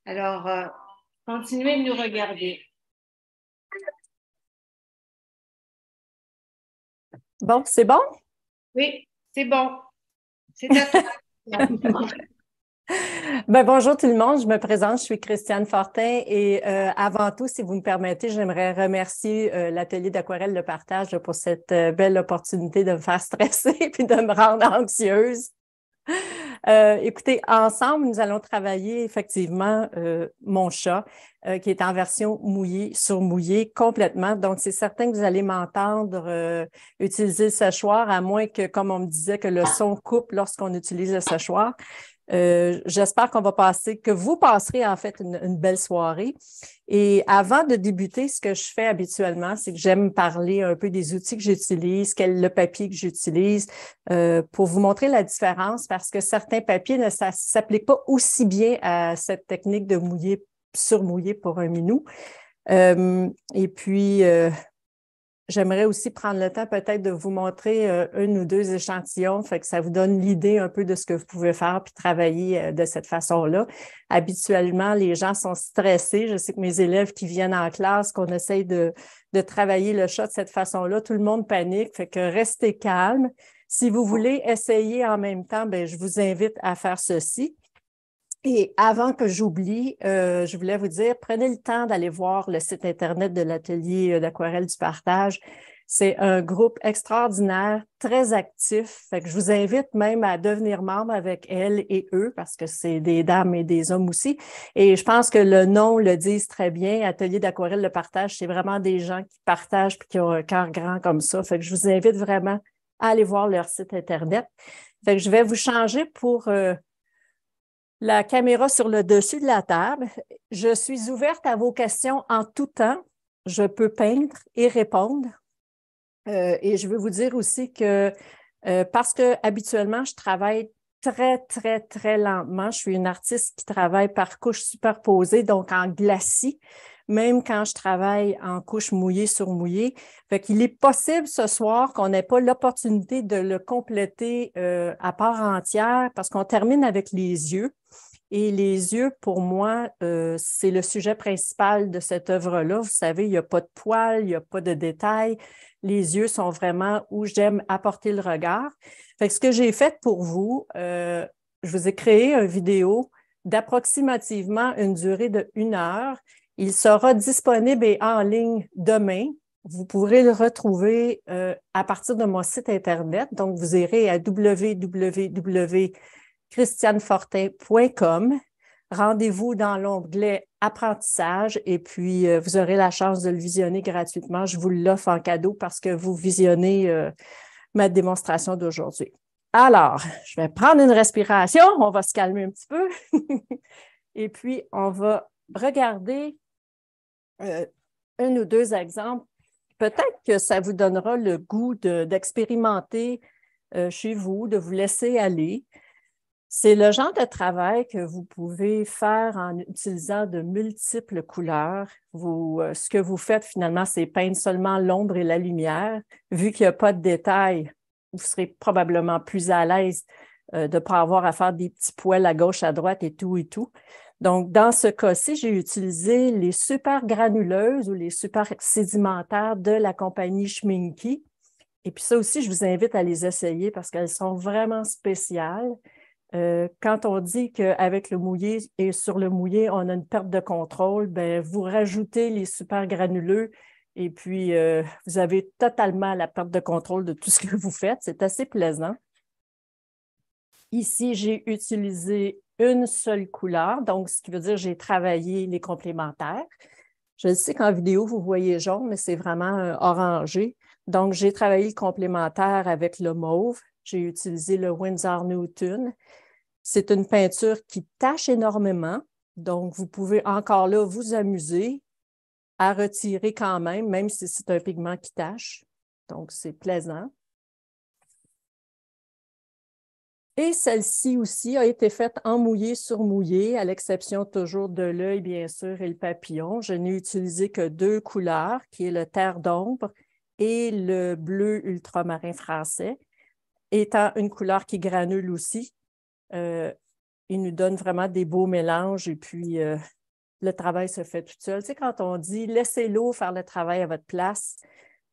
Alors, continuez de nous regarder. Bon, c'est bon? Oui, c'est bon. C'est à toi. Bonjour tout le monde, je me présente, je suis Christiane Fortin et avant tout, si vous me permettez, j'aimerais remercier l'Atelier d'aquarelle Le Partage pour cette belle opportunité de me faire stresser puis de me rendre anxieuse. Écoutez, ensemble, nous allons travailler effectivement mon chat, qui est en version mouillée sur mouillé complètement. Donc, c'est certain que vous allez m'entendre utiliser le séchoir, à moins que, comme on me disait, que le son coupe lorsqu'on utilise le séchoir. J'espère que vous passerez en fait une belle soirée. Et avant de débuter, ce que je fais habituellement, c'est que j'aime parler un peu des outils que j'utilise, quel le papier que j'utilise, pour vous montrer la différence parce que certains papiers ne s'appliquent pas aussi bien à cette technique de mouiller sur mouiller pour un minou. Et puis, j'aimerais aussi prendre le temps peut-être de vous montrer un ou deux échantillons, fait que ça vous donne l'idée un peu de ce que vous pouvez faire puis travailler de cette façon-là. Habituellement, les gens sont stressés. Je sais que mes élèves qui viennent en classe, qu'on essaye de travailler le chat de cette façon-là, tout le monde panique, fait que restez calme. Si vous voulez essayer en même temps, bien, je vous invite à faire ceci. Et avant que j'oublie, je voulais vous dire, prenez le temps d'aller voir le site Internet de l'Atelier d'aquarelle du partage. C'est un groupe extraordinaire, très actif. Fait que je vous invite même à devenir membre avec elles et eux, parce que c'est des dames et des hommes aussi. Et je pense que le nom le dit très bien. Atelier d'aquarelle le partage, c'est vraiment des gens qui partagent et qui ont un cœur grand comme ça. Fait que je vous invite vraiment à aller voir leur site Internet. Fait que je vais vous changer pour la caméra sur le dessus de la table. Je suis ouverte à vos questions en tout temps. Je peux peindre et répondre. Et je veux vous dire aussi que parce que habituellement, je travaille très, très, très lentement. Je suis une artiste qui travaille par couches superposées, donc en glacis, même quand je travaille en couche mouillée sur mouillée. Fait qu'il est possible ce soir qu'on n'ait pas l'opportunité de le compléter à part entière parce qu'on termine avec les yeux. Et les yeux, pour moi, c'est le sujet principal de cette œuvre-là. Vous savez, il n'y a pas de poils, il n'y a pas de détails. Les yeux sont vraiment où j'aime apporter le regard. Fait que ce que j'ai fait pour vous, je vous ai créé une vidéo d'approximativement une durée de 1 heure. Il sera disponible et en ligne demain. Vous pourrez le retrouver à partir de mon site Internet. Donc, vous irez à www.christianefortin.com. Rendez-vous dans l'onglet Apprentissage et puis vous aurez la chance de le visionner gratuitement. Je vous l'offre en cadeau parce que vous visionnez ma démonstration d'aujourd'hui. Alors, je vais prendre une respiration, on va se calmer un petit peu et puis on va regarder un ou deux exemples. Peut-être que ça vous donnera le goût d'expérimenter chez vous, de vous laisser aller. C'est le genre de travail que vous pouvez faire en utilisant de multiples couleurs. Ce que vous faites finalement, c'est peindre seulement l'ombre et la lumière. Vu qu'il n'y a pas de détails, vous serez probablement plus à l'aise de ne pas avoir à faire des petits poils à gauche, à droite et tout et tout. Donc, dans ce cas-ci, j'ai utilisé les super granuleuses ou les super sédimentaires de la compagnie Schminky. Et puis ça aussi, je vous invite à les essayer parce qu'elles sont vraiment spéciales. Quand on dit qu'avec le mouillé et sur le mouillé, on a une perte de contrôle, ben, vous rajoutez les super granuleux et puis vous avez totalement la perte de contrôle de tout ce que vous faites. C'est assez plaisant. Ici, j'ai utilisé une seule couleur, donc ce qui veut dire que j'ai travaillé les complémentaires. Je sais qu'en vidéo, vous voyez jaune, mais c'est vraiment orangé. Donc, j'ai travaillé le complémentaire avec le mauve. J'ai utilisé le Winsor Newton. C'est une peinture qui tache énormément, donc vous pouvez encore là vous amuser à retirer quand même, même si c'est un pigment qui tache. Donc, c'est plaisant. Et celle-ci aussi a été faite en mouillé sur mouillé, à l'exception toujours de l'œil, bien sûr, et le papillon. Je n'ai utilisé que deux couleurs, qui est le terre d'ombre et le bleu ultramarin français, étant une couleur qui granule aussi. il nous donne vraiment des beaux mélanges et puis le travail se fait tout seul. Tu sais, quand on dit laissez l'eau faire le travail à votre place,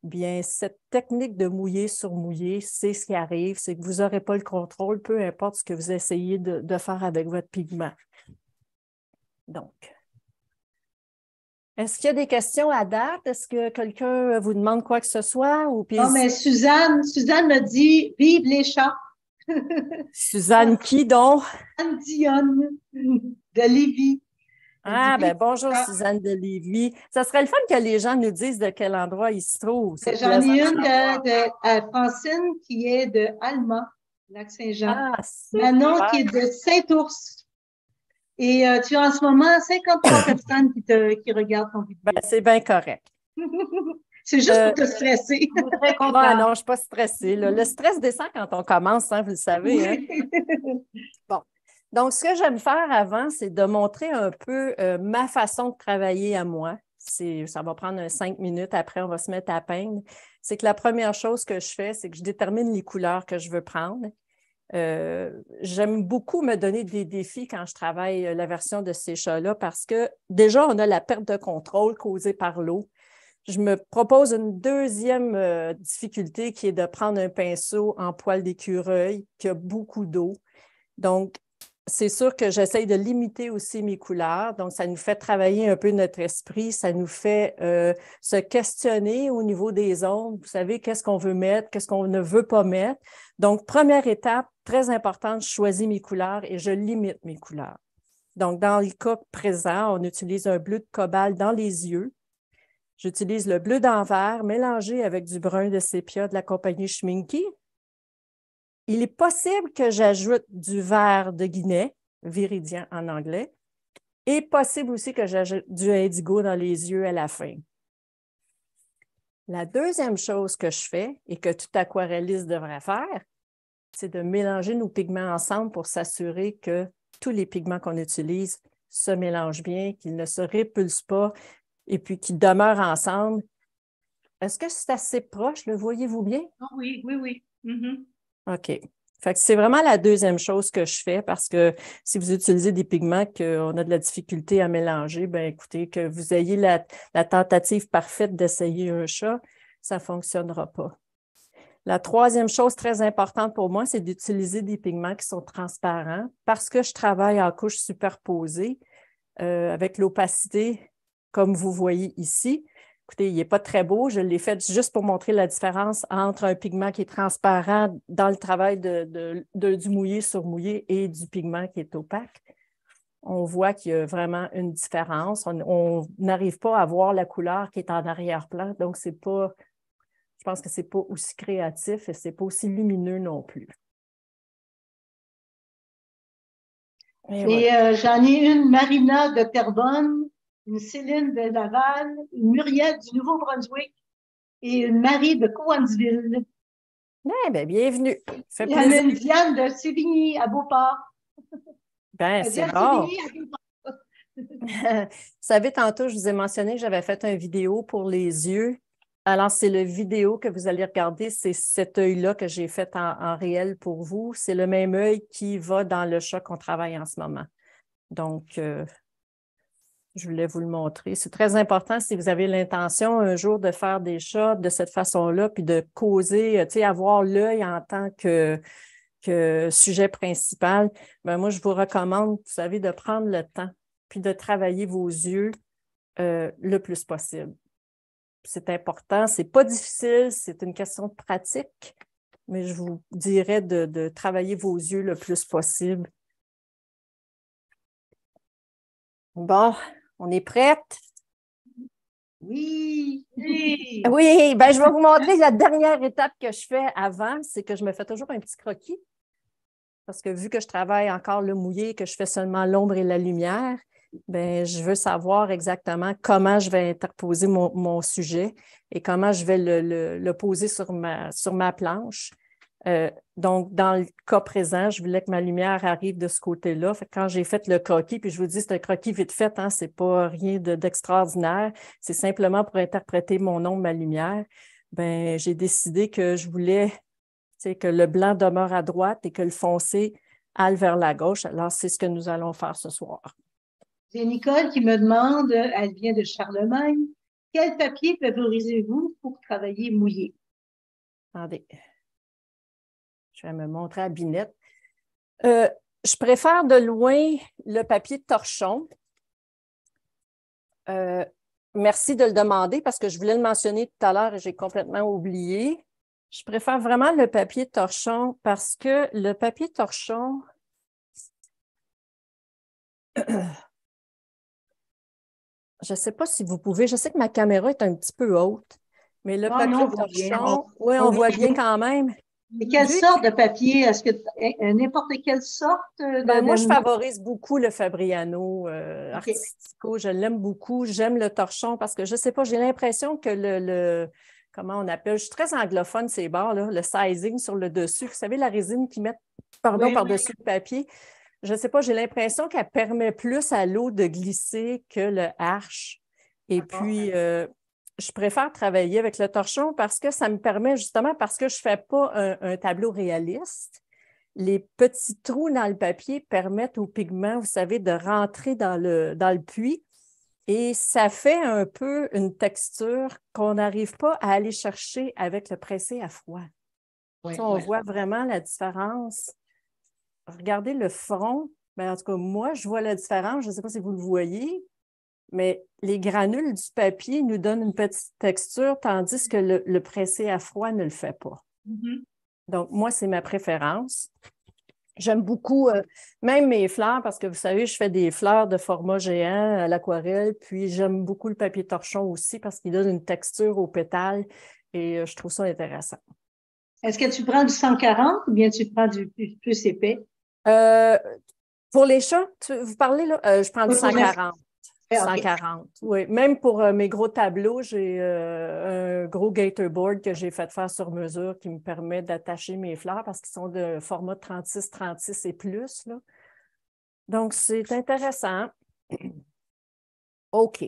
bien, cette technique de mouiller sur mouiller, c'est ce qui arrive, c'est que vous n'aurez pas le contrôle, peu importe ce que vous essayez de faire avec votre pigment. Donc, est-ce qu'il y a des questions à date? Est-ce que quelqu'un vous demande quoi que ce soit? Ou puis... Non, mais Suzanne me dit vive les chats. Suzanne qui donc? Suzanne Dionne de Lévis. Ah, ben bonjour Suzanne de Lévis. Ça serait le fun que les gens nous disent de quel endroit ils se trouvent. J'en ai une de Francine qui est de Alma, Lac-Saint-Jean. Ah, Manon qui est de Saint-Ours. Et tu as en ce moment 53 personnes qui regardent ton vidéo. Ben, c'est bien correct. C'est juste pour te stresser. Très content. Ah non, je ne suis pas stressée. Là. Le stress descend quand on commence, hein, vous le savez. Hein? Bon. Donc, ce que j'aime faire avant, c'est de montrer un peu ma façon de travailler à moi. Ça va prendre 5 minutes, après on va se mettre à peindre. C'est que la première chose que je fais, c'est que je détermine les couleurs que je veux prendre. J'aime beaucoup me donner des défis quand je travaille la version de ces chats-là parce que déjà, on a la perte de contrôle causée par l'eau. Je me propose une deuxième difficulté qui est de prendre un pinceau en poil d'écureuil qui a beaucoup d'eau. Donc, c'est sûr que j'essaye de limiter aussi mes couleurs. Donc, ça nous fait travailler un peu notre esprit. Ça nous fait se questionner au niveau des ondes. Vous savez, qu'est-ce qu'on veut mettre, qu'est-ce qu'on ne veut pas mettre. Donc, première étape, très importante, je choisis mes couleurs et je limite mes couleurs. Donc, dans le cas présent, on utilise un bleu de cobalt dans les yeux. J'utilise le bleu d'envers mélangé avec du brun de sépia de la compagnie Schminky. Il est possible que j'ajoute du vert de Guinée, Viridian en anglais, et possible aussi que j'ajoute du indigo dans les yeux à la fin. La deuxième chose que je fais et que tout aquarelliste devrait faire, c'est de mélanger nos pigments ensemble pour s'assurer que tous les pigments qu'on utilise se mélangent bien, qu'ils ne se répulsent pas et puis qu'ils demeurent ensemble. Est-ce que c'est assez proche? Le voyez-vous bien? Oh oui, oui, oui. Mm-hmm. OK. Fait que c'est vraiment la deuxième chose que je fais parce que si vous utilisez des pigments qu'on a de la difficulté à mélanger, bien écoutez, que vous ayez la tentative parfaite d'essayer un chat, ça ne fonctionnera pas. La troisième chose très importante pour moi, c'est d'utiliser des pigments qui sont transparents parce que je travaille en couches superposées avec l'opacité, comme vous voyez ici. Écoutez, il n'est pas très beau. Je l'ai fait juste pour montrer la différence entre un pigment qui est transparent dans le travail du mouillé sur mouillé et du pigment qui est opaque. On voit qu'il y a vraiment une différence. On n'arrive pas à voir la couleur qui est en arrière-plan. Donc, je pense que ce n'est pas aussi créatif et ce n'est pas aussi lumineux non plus. Et voilà. J'en ai une Marina de Terrebonne, une Céline de Laval, une Muriel du Nouveau-Brunswick et une Marie de Cowansville. Eh bien, bienvenue. Il y en a une Diane de Sévigny à Beauport. Bien, c'est bon. Vous savez, tantôt, je vous ai mentionné que j'avais fait une vidéo pour les yeux. Alors, c'est la vidéo que vous allez regarder, c'est cet œil-là que j'ai fait en réel pour vous. C'est le même œil qui va dans le chat qu'on travaille en ce moment. Donc, je voulais vous le montrer. C'est très important si vous avez l'intention un jour de faire des chats de cette façon-là, puis de causer, tu sais, avoir l'œil en tant que sujet principal. Bien, moi, je vous recommande, vous savez, de prendre le temps, puis de travailler vos yeux le plus possible. C'est important, c'est pas difficile, c'est une question de pratique, mais je vous dirais de travailler vos yeux le plus possible. Bon, on est prête? Oui! Oui! Oui, bien, je vais vous montrer la dernière étape que je fais avant, c'est que je me fais toujours un petit croquis. Parce que vu que je travaille encore le mouillé, que je fais seulement l'ombre et la lumière, bien, je veux savoir exactement comment je vais interposer mon sujet et comment je vais le poser sur ma planche. Donc, dans le cas présent, je voulais que ma lumière arrive de ce côté-là. Quand j'ai fait le croquis, puis je vous dis, c'est un croquis vite fait, hein, ce n'est pas rien d'extraordinaire, c'est simplement pour interpréter mon ombre, ma lumière. Bien, j'ai décidé que je voulais que le blanc demeure à droite et que le foncé halle vers la gauche. Alors, c'est ce que nous allons faire ce soir. J'ai Nicole qui me demande, elle vient de Charlemagne, quel papier favorisez-vous pour travailler mouillé? Attendez. Je vais me montrer à Binette. Je préfère de loin le papier torchon. Merci de le demander parce que je voulais le mentionner tout à l'heure et j'ai complètement oublié. Je préfère vraiment le papier torchon parce que le papier torchon, je ne sais pas si vous pouvez, je sais que ma caméra est un petit peu haute, mais le papier torchon, oui, on voit bien quand même. Et quelle sorte de papier? Est-ce que n'importe quelle sorte? Moi, je favorise beaucoup le Fabriano Artistico. Je l'aime beaucoup. J'aime le torchon parce que je ne sais pas, j'ai l'impression que comment on appelle, je suis très anglophone, ces bords, là, le sizing sur le dessus. Vous savez, la résine qu'ils mettent par-dessus le papier. Je ne sais pas, j'ai l'impression qu'elle permet plus à l'eau de glisser que le arche. Et puis, je préfère travailler avec le torchon parce que ça me permet justement, parce que je ne fais pas un tableau réaliste, les petits trous dans le papier permettent au pigment, vous savez, de rentrer dans le puits et ça fait un peu une texture qu'on n'arrive pas à aller chercher avec le pressé à froid. On voit vraiment la différence. Regardez le front. Bien, en tout cas, moi, je vois la différence. Je ne sais pas si vous le voyez. Mais les granules du papier nous donnent une petite texture, tandis que le pressé à froid ne le fait pas. Donc, moi, c'est ma préférence. J'aime beaucoup, même mes fleurs, parce que vous savez, je fais des fleurs de format géant à l'aquarelle, puis j'aime beaucoup le papier torchon aussi parce qu'il donne une texture aux pétales et je trouve ça intéressant. Est-ce que tu prends du 140 ou bien tu prends du plus épais? Pour les chats, vous parlez là? Je prends du 140. 140, oui. Même pour mes gros tableaux, j'ai un gros gatorboard que j'ai fait faire sur mesure qui me permet d'attacher mes fleurs parce qu'ils sont de format 36 et plus, là. Donc, c'est intéressant. OK.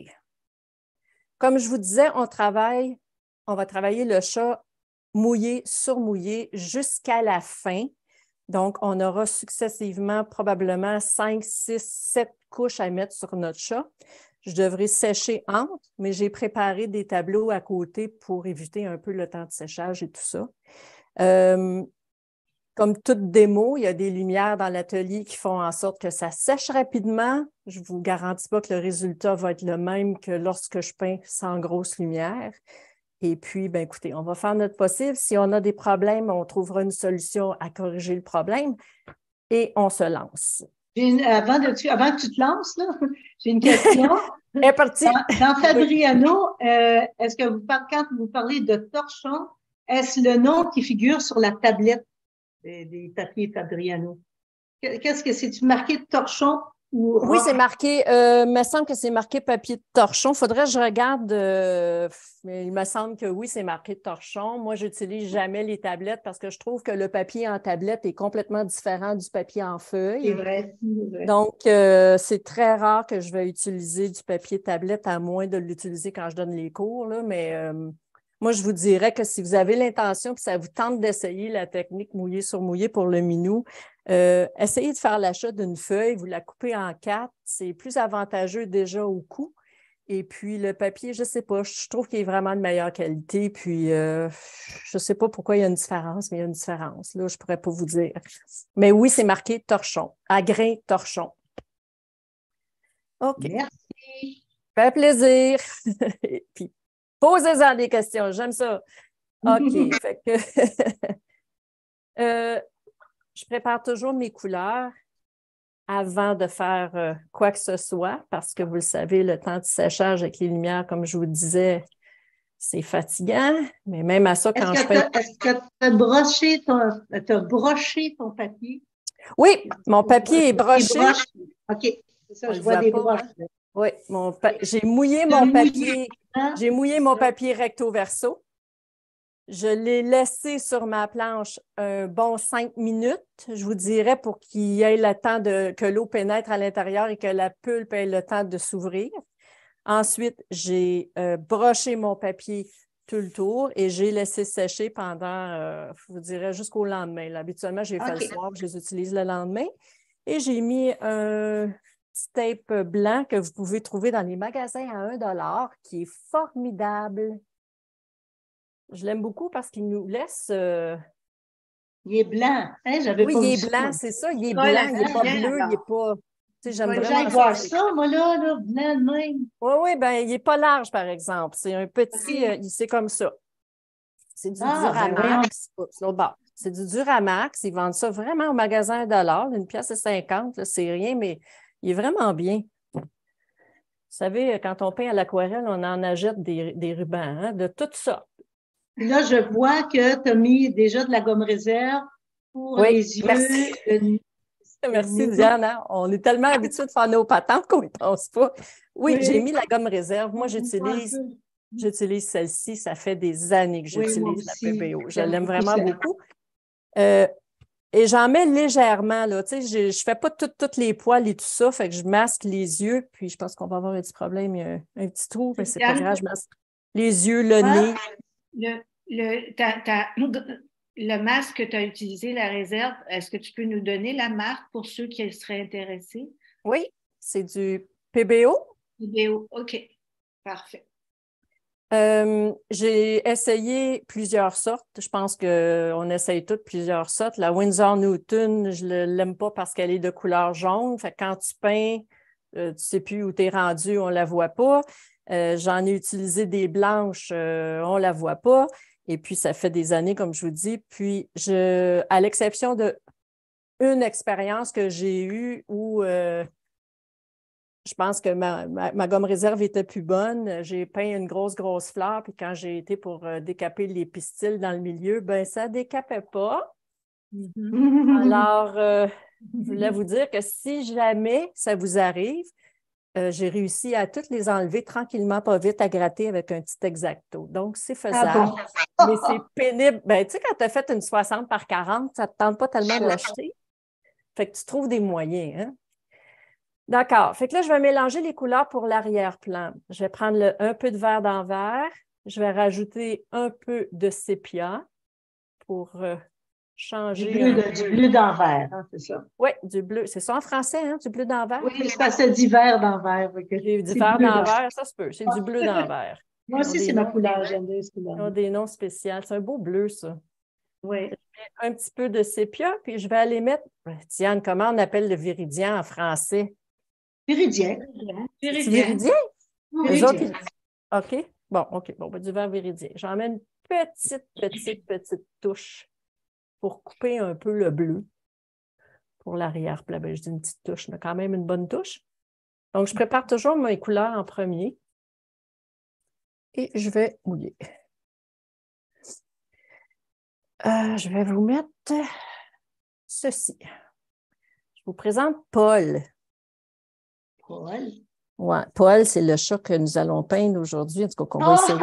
Comme je vous disais, on va travailler le chat mouillé sur mouillé jusqu'à la fin. Donc, on aura successivement probablement 5, 6, 7 couches à mettre sur notre chat. Je devrais sécher entre, mais j'ai préparé des tableaux à côté pour éviter un peu le temps de séchage et tout ça. Comme toute démo, il y a des lumières dans l'atelier qui font en sorte que ça sèche rapidement. Je ne vous garantis pas que le résultat va être le même que lorsque je peins sans grosse lumière. Et puis, bien, écoutez, on va faire notre possible. Si on a des problèmes, on trouvera une solution à corriger le problème et on se lance. Avant que tu te lances, là, j'ai une question. Elle est partie. Dans Fabriano, est-ce que quand vous parlez de torchon, est-ce le nom qui figure sur la tablette des papiers Fabriano? Qu'est-ce que c'est-tu marqué torchon? Oui, c'est marqué, il me semble que c'est marqué papier de torchon. Il faudrait que je regarde, mais il me semble que oui, c'est marqué torchon. Moi, je n'utilise jamais les tablettes parce que je trouve que le papier en tablette est complètement différent du papier en feuille. C'est vrai. Donc, c'est très rare que je vais utiliser du papier tablette, à moins de l'utiliser quand je donne les cours, là, mais moi, je vous dirais que si vous avez l'intention que ça vous tente d'essayer la technique mouillé sur mouillé pour le minou, essayez de faire l'achat d'une feuille, vous la coupez en 4, c'est plus avantageux déjà au coût. Et puis, le papier, je ne sais pas, je trouve qu'il est vraiment de meilleure qualité. Puis, je ne sais pas pourquoi il y a une différence, mais il y a une différence. Là, je ne pourrais pas vous dire. Mais oui, c'est marqué torchon, à grain torchon. OK. Merci. Fait plaisir. Et puis, posez-en des questions, j'aime ça. OK, fait que je prépare toujours mes couleurs avant de faire quoi que ce soit, parce que vous le savez, le temps de séchage avec les lumières, comme je vous disais, c'est fatigant, mais même à ça, quand je fais... Est-ce que tu as broché ton papier? Oui, mon papier est broché. OK, c'est ça, je vois des broches. Oui, j'ai mouillé mon papier. J'ai mouillé mon papier recto verso. Je l'ai laissé sur ma planche un bon 5 minutes, je vous dirais, pour qu'il y ait le temps que l'eau pénètre à l'intérieur et que la pulpe ait le temps de s'ouvrir. Ensuite, j'ai broché mon papier tout le tour et j'ai laissé sécher pendant, je vous dirais, jusqu'au lendemain. Là, habituellement, j'ai fait le soir, je les utilise le lendemain. Et j'ai mis un petit tape blanc que vous pouvez trouver dans les magasins à 1 $ qui est formidable. Je l'aime beaucoup parce qu'il nous laisse... Il est blanc. Hein? J'avais Oui, pas il vu est ça. blanc, c'est ça. Il est Colle blanc, il n'est pas bien, bleu, il n'est alors. pas... Tu sais, j'aime Faut que vraiment J'aille ça. voir ça, moi, là, blanc de même. Oui, oui, bien, il n'est pas large, par exemple. C'est un petit... c'est comme ça. C'est du Ah, ben voyons. Duramax. Oups, l'autre bord. C'est du Duramax. Ils vendent ça vraiment au magasin à 1 $. Une pièce et 50, là, c'est rien, mais il est vraiment bien. Vous savez, quand on peint à l'aquarelle, on en achète des rubans, hein, de toutes sortes. Là, je vois que tu as mis déjà de la gomme réserve pour Oui, les yeux. merci. Merci, Diane. Hein? On est tellement habitués de faire nos patentes qu'on n'y pense pas. Oui, j'ai mis la gomme réserve. Moi, j'utilise celle-ci. Ça fait des années que j'utilise la PBO. Je l'aime vraiment beaucoup. Et j'en mets légèrement, là. Tu sais, je ne fais pas toutes les poils et tout ça, fait que je masque les yeux, puis je pense qu'on va avoir un petit problème. Il y a un petit trou, mais c'est pas grave, je masque les yeux, le nez. Le masque que tu as utilisé, la réserve, est-ce que tu peux nous donner la marque pour ceux qui seraient intéressés? Oui, c'est du PBO. PBO, OK. Parfait. J'ai essayé plusieurs sortes. Je pense qu'on essaye toutes plusieurs sortes. La Winsor Newton, je ne l'aime pas parce qu'elle est de couleur jaune. Fait que quand tu peins, tu ne sais plus où tu es rendu, on ne la voit pas. J'en ai utilisé des blanches, on ne la voit pas. Et puis, ça fait des années, comme je vous dis. Puis, à l'exception d'une expérience que j'ai eue où je pense que ma gomme réserve était plus bonne. J'ai peint une grosse fleur, puis quand j'ai été pour décaper les pistils dans le milieu, ben ça ne décapait pas. Alors, je voulais vous dire que si jamais ça vous arrive, j'ai réussi à toutes les enlever tranquillement, pas vite, à gratter avec un petit X-Acto. Donc, c'est faisable. Mais c'est pénible. Ben, tu sais, quand tu as fait une 60 par 40, ça ne te tente pas tellement de l'acheter. Fait que tu trouves des moyens, hein? D'accord. Fait que là, je vais mélanger les couleurs pour l'arrière-plan. Je vais prendre un peu de vert d'envers. Je vais rajouter un peu de sépia pour changer. Du bleu d'envers, hein, c'est ça? Oui, du bleu. C'est ça en français, hein, du bleu d'envers? Oui, c'est parce que c'est du vert d'envers. Du vert d'envers, ça se peut. C'est du bleu d'envers. Moi aussi, c'est ma couleur. J'aime bien ce couleur. Ils ont des noms spéciaux. C'est un beau bleu, ça. Oui. Je mets un petit peu de sépia, puis je vais aller mettre... Diane, comment on appelle le viridien en français? Viridien. C'est viridien? Viridien. OK. Bon, OK. Bon, ben, du vert viridien. J'en mets une petite touche pour couper un peu le bleu pour l'arrière-plan. Ben, je dis une petite touche, mais quand même une bonne touche. Donc, je prépare toujours mes couleurs en premier et je vais mouiller. Je vais vous mettre ceci. Je vous présente Paul. Paul? Ouais, Paul, c'est le chat que nous allons peindre aujourd'hui. En tout cas, qu'on va essayer.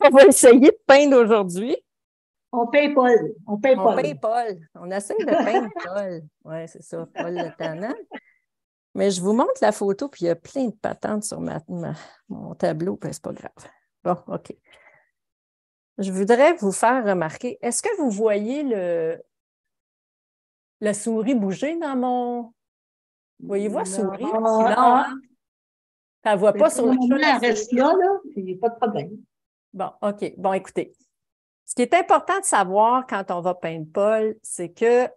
On va essayer de peindre aujourd'hui. On peint Paul. On peint Paul. On essaie de peindre Paul. Oui, c'est ça, Paul le tannant. Mais je vous montre la photo, puis il y a plein de patentes sur mon tableau, puis c'est pas grave. Bon, OK. Je voudrais vous faire remarquer, est-ce que vous voyez la souris bouger dans mon... Voyez-vous la souris? Non, hein? Elle ne voit pas sur le chat. Elle reste là, il n'y a pas de problème. Bon, OK. Bon, écoutez. Ce qui est important de savoir quand on va peindre Paul, c'est que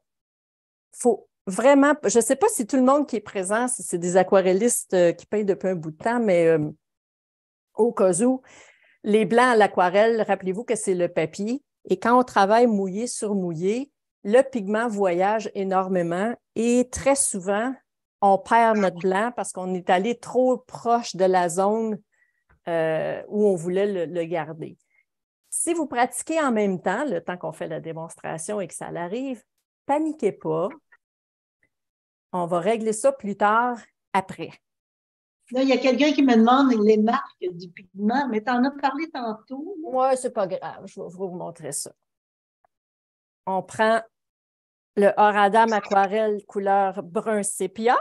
faut vraiment, je ne sais pas si tout le monde qui est présent, si c'est des aquarellistes qui peignent depuis un bout de temps, mais au cas où, les blancs à l'aquarelle, rappelez-vous que c'est le papier. Et quand on travaille mouillé sur mouillé, le pigment voyage énormément et très souvent, on perd notre blanc parce qu'on est allé trop proche de la zone où on voulait le garder. Si vous pratiquez en même temps, le temps qu'on fait la démonstration et que ça arrive, paniquez pas. On va régler ça plus tard, après. Là, il y a quelqu'un qui me demande les marques du pigment, mais tu en as parlé tantôt. Oui, c'est pas grave, je vais vous montrer ça. On prend le Horadam aquarelle couleur brun sépia.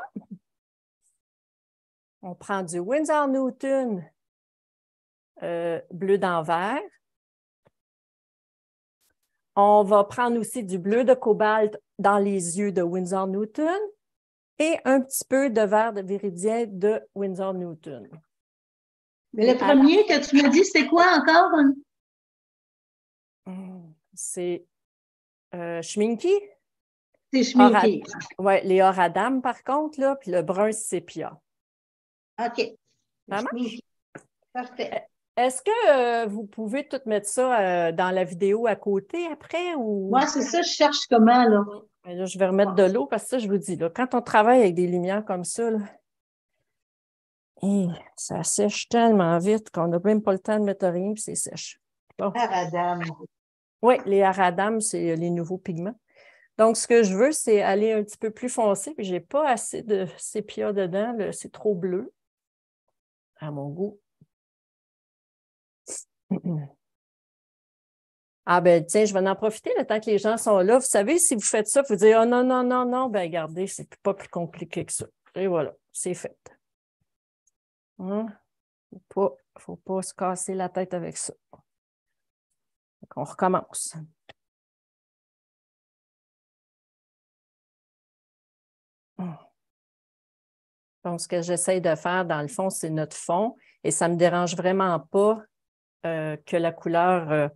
On prend du Winsor Newton bleu d'envers. On va prendre aussi du bleu de cobalt dans les yeux de Winsor Newton et un petit peu de vert de Viridien de Winsor Newton. Mais le premier que tu m'as dit, c'est quoi encore? C'est Schminky. C'est Schminky. Oui, les Oradam, par contre, là, puis le brun sépia. OK. Ça marche? Parfait. Est-ce que vous pouvez tout mettre ça dans la vidéo à côté après? Ou... Moi, c'est ça, je cherche comment, là. Là, je vais remettre de l'eau parce que ça, je vous dis, là, quand on travaille avec des lumières comme ça, là, ça sèche tellement vite qu'on n'a même pas le temps de mettre rien, puis c'est sèche. Bon. Aradam. Oui, les Aradam, c'est les nouveaux pigments. Donc, ce que je veux, c'est aller un petit peu plus foncé, puis je n'ai pas assez de sépia dedans, c'est trop bleu à mon goût. Ah ben tiens, je vais en profiter le temps que les gens sont là. Vous savez, si vous faites ça, vous dites « Oh non, non, non, non », ben regardez, c'est pas plus compliqué que ça. Et voilà, c'est fait. Faut pas se casser la tête avec ça. Donc, on recommence. Donc, ce que j'essaie de faire, dans le fond, c'est notre fond. Et ça ne me dérange vraiment pas que la couleur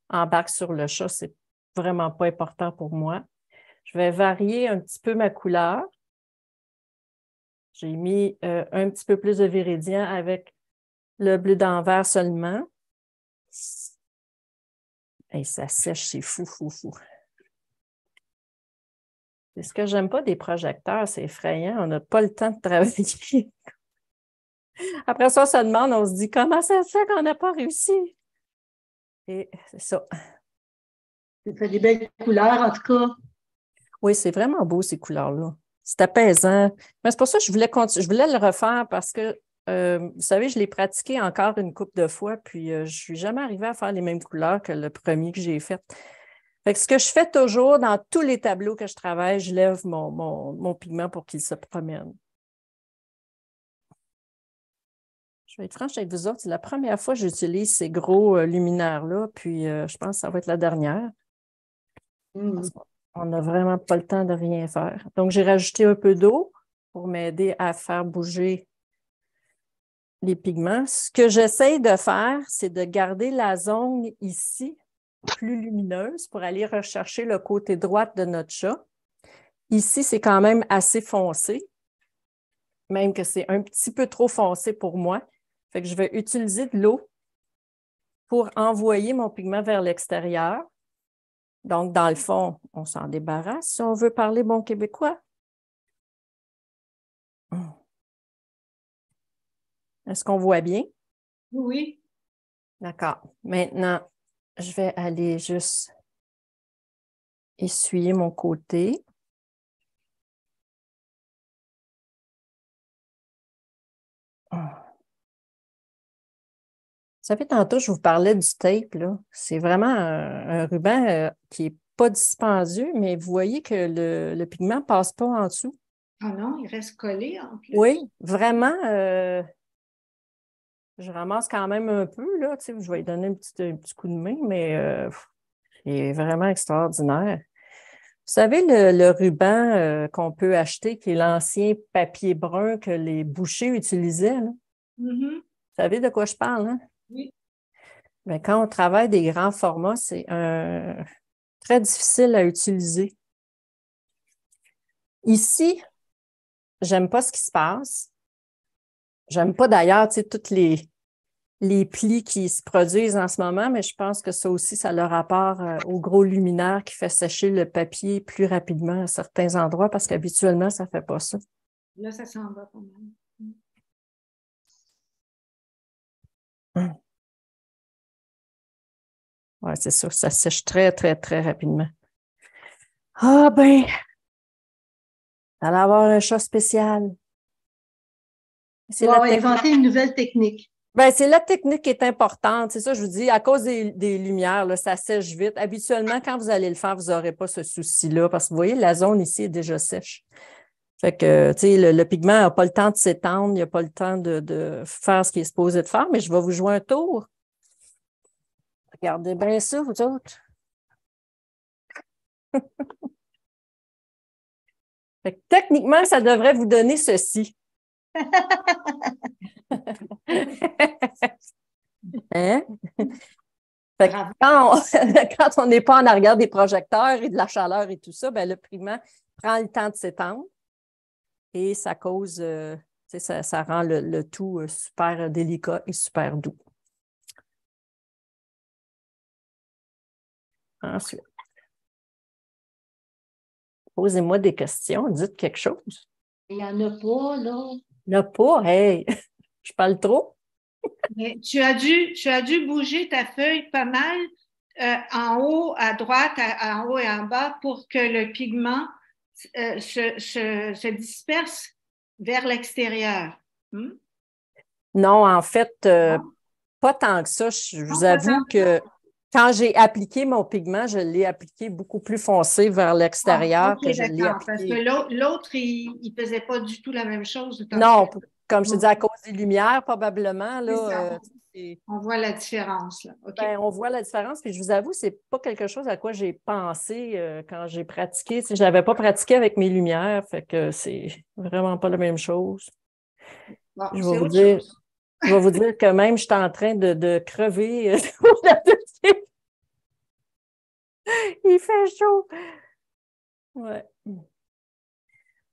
embarque sur le chat. C'est vraiment pas important pour moi. Je vais varier un petit peu ma couleur. J'ai mis un petit peu plus de Viridien avec le bleu d'envers seulement. Et ça sèche, c'est fou, fou, fou. C'est ce que j'aime pas des projecteurs, c'est effrayant. On n'a pas le temps de travailler. Après ça, on se demande, on se dit, comment ça se fait qu'on n'a pas réussi? Et c'est ça. Ça fait des belles couleurs, en tout cas. Oui, c'est vraiment beau, ces couleurs-là. C'est apaisant. Mais c'est pour ça que je voulais le refaire parce que, vous savez, je l'ai pratiqué encore une couple de fois, puis je ne suis jamais arrivée à faire les mêmes couleurs que le premier que j'ai fait. Fait que ce que je fais toujours dans tous les tableaux que je travaille, je lève mon pigment pour qu'il se promène. Je vais être franche avec vous autres, c'est la première fois que j'utilise ces gros luminaires-là, puis je pense que ça va être la dernière. Parce qu'on n'a vraiment pas le temps de rien faire. Donc, j'ai rajouté un peu d'eau pour m'aider à faire bouger les pigments. Ce que j'essaie de faire, c'est de garder la zone ici plus lumineuse pour aller rechercher le côté droit de notre chat. Ici, c'est quand même assez foncé, même que c'est un petit peu trop foncé pour moi. Fait que je vais utiliser de l'eau pour envoyer mon pigment vers l'extérieur. Donc, dans le fond, on s'en débarrasse si on veut parler bon québécois. Est-ce qu'on voit bien? Oui. D'accord. Maintenant, je vais aller juste essuyer mon côté. Vous savez, tantôt, je vous parlais du tape, là. C'est vraiment un ruban qui n'est pas dispendieux, mais vous voyez que le pigment ne passe pas en dessous. Ah non, il reste collé en plus. Oui, vraiment. Je ramasse quand même un peu, là. Tu sais, je vais lui donner un petit coup de main, mais c'est vraiment extraordinaire. Vous savez, le ruban qu'on peut acheter, qui est l'ancien papier brun que les bouchers utilisaient, là. Vous savez de quoi je parle, hein? Oui. Bien, quand on travaille des grands formats, c'est très difficile à utiliser. Ici, j'aime pas ce qui se passe. J'aime pas d'ailleurs, tu sais, tous les plis qui se produisent en ce moment, mais je pense que ça aussi, ça a le rapport au gros luminaire qui fait sécher le papier plus rapidement à certains endroits parce qu'habituellement, ça ne fait pas ça. Là, ça s'en va quand même. Oui, c'est sûr, ça sèche très, très, très rapidement. Ah ben, allez avoir un chat spécial. On va inventer une nouvelle technique. Ben, c'est la technique qui est importante. C'est ça, je vous dis, à cause des lumières, là, ça sèche vite. Habituellement, quand vous allez le faire, vous n'aurez pas ce souci-là parce que vous voyez, la zone ici est déjà sèche. Fait que, tu sais, le pigment n'a pas le temps de s'étendre, il n'a pas le temps de faire ce qu'il est supposé de faire, mais je vais vous jouer un tour. Regardez bien ça, vous autres. Fait que, techniquement, ça devrait vous donner ceci. Hein? Fait que quand on n'est pas en arrière des projecteurs et de la chaleur et tout ça, ben, le pigment prend le temps de s'étendre et ça cause, ça rend le tout super délicat et super doux. Ensuite, posez-moi des questions, dites quelque chose. Il n'y en a pas, là. Il n'y en a pas, hey, je parle trop. Mais tu as dû bouger ta feuille pas mal en haut, à droite, en haut et en bas pour que le pigment se disperse vers l'extérieur. Hmm? Non, en fait, pas tant que ça. Je vous avoue que quand j'ai appliqué mon pigment, je l'ai appliqué beaucoup plus foncé vers l'extérieur que je l'ai appliqué. Parce que l'autre, il ne faisait pas du tout la même chose. Non, comme je te dis, à cause des lumières, probablement. Là, on voit la différence. Là. Okay. Ben, on voit la différence. Puis je vous avoue, ce n'est pas quelque chose à quoi j'ai pensé quand j'ai pratiqué. Je n'avais pas pratiqué avec mes lumières, fait que c'est vraiment pas la même chose. Bon, je vais vous dire que même je suis en train de crever. Il fait chaud. Ouais.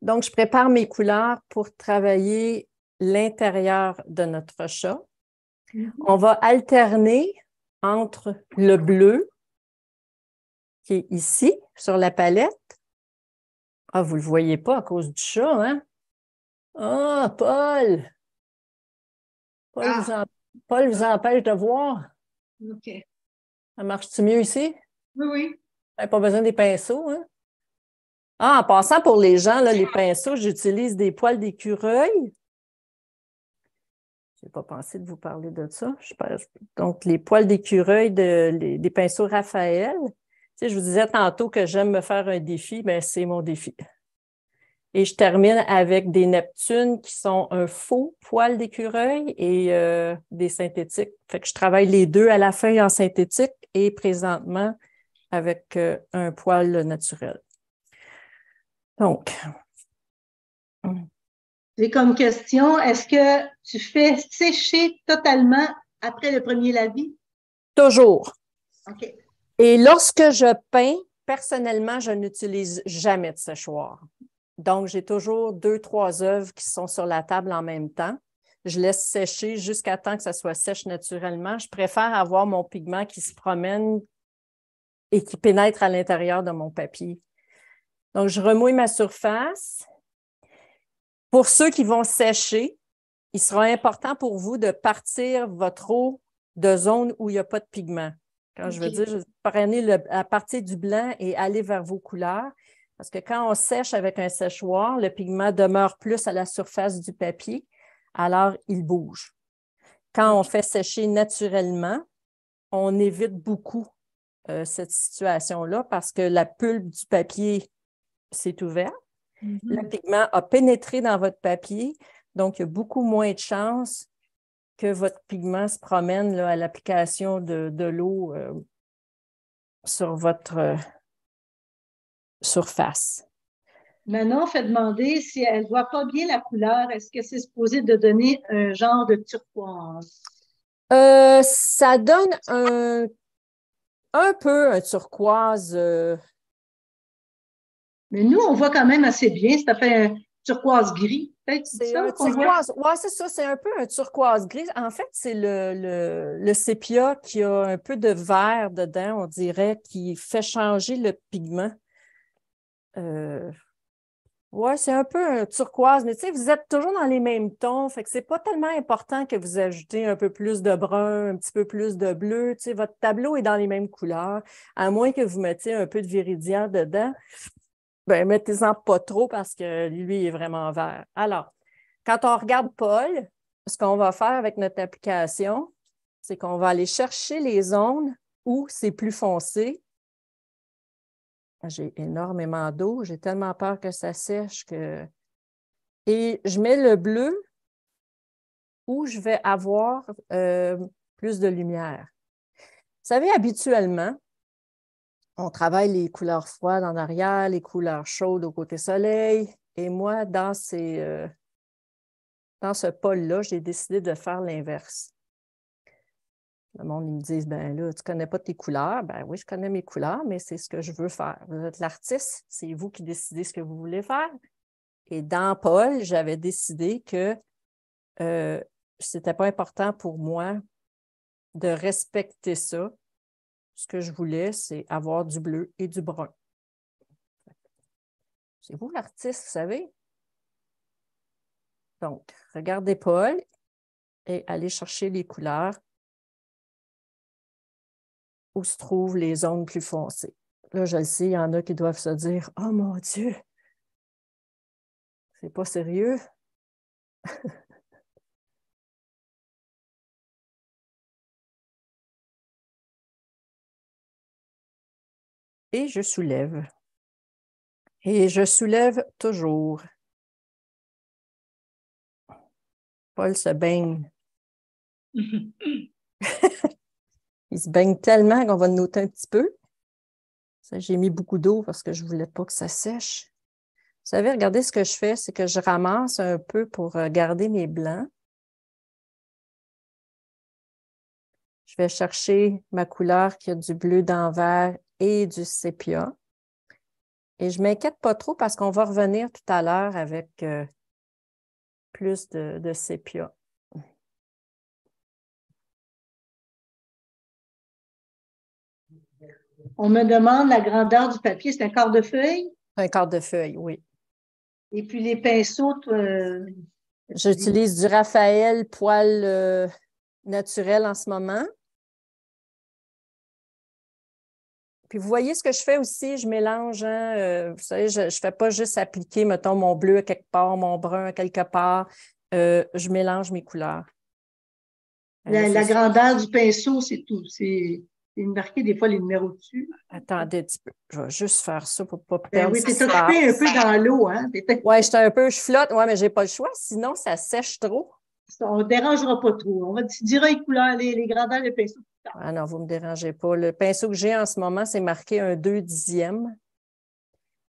Donc, je prépare mes couleurs pour travailler l'intérieur de notre chat. Mm-hmm. On va alterner entre le bleu, qui est ici, sur la palette. Ah, vous ne le voyez pas à cause du chat, hein? Ah, Paul! Paul vous empêche de voir. OK. Ça marche-tu mieux ici? Oui, oui. Pas besoin des pinceaux, hein? Ah, en passant pour les gens, là, les pinceaux, j'utilise des poils d'écureuil. Je n'ai pas pensé de vous parler de ça. Donc, les poils d'écureuil, des pinceaux Raphaël. Tu sais, je vous disais tantôt que j'aime me faire un défi, bien, c'est mon défi. Et je termine avec des Neptunes qui sont un faux poil d'écureuil et des synthétiques. Fait que je travaille les deux à la fin en synthétique et présentement avec un poil naturel. Donc. J'ai comme question, est-ce que tu fais sécher totalement après le premier lavis? Toujours. OK. Et lorsque je peins, personnellement, je n'utilise jamais de séchoir. Donc, j'ai toujours 2-3 œuvres qui sont sur la table en même temps. Je laisse sécher jusqu'à temps que ça soit sèche naturellement. Je préfère avoir mon pigment qui se promène et qui pénètre à l'intérieur de mon papier. Donc, je remouille ma surface. Pour ceux qui vont sécher, il sera important pour vous de partir votre eau de zone où il n'y a pas de pigment. Quand je veux dire, prenez la partie du blanc et allez vers vos couleurs. Parce que quand on sèche avec un séchoir, le pigment demeure plus à la surface du papier, alors il bouge. Quand on fait sécher naturellement, on évite beaucoup cette situation-là parce que la pulpe du papier s'est ouverte. Mm-hmm. Le pigment a pénétré dans votre papier, donc il y a beaucoup moins de chances que votre pigment se promène là, à l'application de l'eau sur votre surface. Manon fait demander si elle ne voit pas bien la couleur, est-ce que c'est supposé de donner un genre de turquoise? Ça donne un peu un turquoise. Mais nous, on voit quand même assez bien. Ça fait un turquoise gris. C'est un turquoise. Oui, c'est ça. C'est un peu un turquoise gris. En fait, c'est le sépia qui a un peu de vert dedans, on dirait, qui fait changer le pigment. Oui, c'est un peu un turquoise, mais tu sais, vous êtes toujours dans les mêmes tons, fait que c'est pas tellement important que vous ajoutez un peu plus de brun, un petit peu plus de bleu, tu sais, votre tableau est dans les mêmes couleurs, à moins que vous mettiez un peu de viridian dedans, ben mettez-en pas trop parce que lui, il est vraiment vert. Alors, quand on regarde Paul, ce qu'on va faire avec notre application, c'est qu'on va aller chercher les zones où c'est plus foncé. J'ai énormément d'eau. J'ai tellement peur que ça sèche que Et je mets le bleu où je vais avoir plus de lumière. Vous savez, habituellement, on travaille les couleurs froides en arrière, les couleurs chaudes au côté soleil. Et moi, dans ce pôle-là, j'ai décidé de faire l'inverse. Le monde, ils me disent, ben là, tu ne connais pas tes couleurs. Ben oui, je connais mes couleurs, mais c'est ce que je veux faire. Vous êtes l'artiste, c'est vous qui décidez ce que vous voulez faire. Et dans Paul, j'avais décidé que ce n'était pas important pour moi de respecter ça. Ce que je voulais, c'est avoir du bleu et du brun. C'est vous l'artiste, vous savez? Donc, regardez Paul et allez chercher les couleurs où se trouvent les zones plus foncées. Là, je le sais, il y en a qui doivent se dire « Oh mon Dieu, c'est pas sérieux. » Et je soulève. Et je soulève toujours. Paul se baigne. Il se baigne tellement qu'on va le noter un petit peu. J'ai mis beaucoup d'eau parce que je ne voulais pas que ça sèche. Vous savez, regardez ce que je fais, c'est que je ramasse un peu pour garder mes blancs. Je vais chercher ma couleur qui a du bleu d'envers et du sépia. Et je ne m'inquiète pas trop parce qu'on va revenir tout à l'heure avec plus de sépia. On me demande la grandeur du papier, c'est un quart de feuille? Un quart de feuille, oui. Et puis les pinceaux, j'utilise du Raphaël poil naturel en ce moment. Puis vous voyez ce que je fais aussi, je mélange, vous savez, je ne fais pas juste appliquer, mettons, mon bleu à quelque part, mon brun à quelque part. Je mélange mes couleurs. La grandeur du pinceau, c'est tout. C'est marqué des fois les numéros dessus. Attendez un petit peu. Je vais juste faire ça pour ne pas Ben perdre oui, tu es occupé un peu dans l'eau, hein? Oui, je flotte, oui, mais je n'ai pas le choix, sinon ça sèche trop. On ne dérangera pas trop. Tu diras les couleurs, les grandeurs des pinceaux. Ah non, vous ne me dérangez pas. Le pinceau que j'ai en ce moment, c'est marqué un 2/10.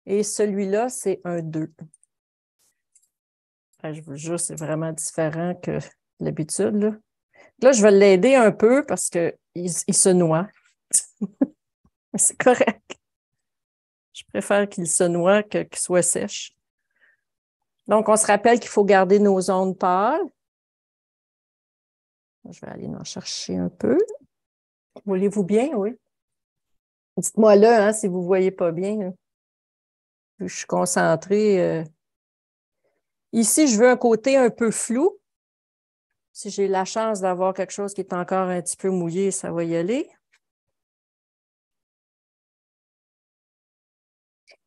Et celui-là, c'est un 2. Je vous jure, c'est vraiment différent que l'habitude. Là, je vais l'aider un peu parce qu'il se noie. Mais c'est correct. Je préfère qu'il se noie qu'il soit sèche. Donc, on se rappelle qu'il faut garder nos zones pâles. Je vais aller en chercher un peu. Voulez-vous bien, oui? Dites-moi là, hein, si vous ne voyez pas bien. Hein. Je suis concentrée. Ici, je veux un côté un peu flou. Si j'ai la chance d'avoir quelque chose qui est encore un petit peu mouillé, ça va y aller.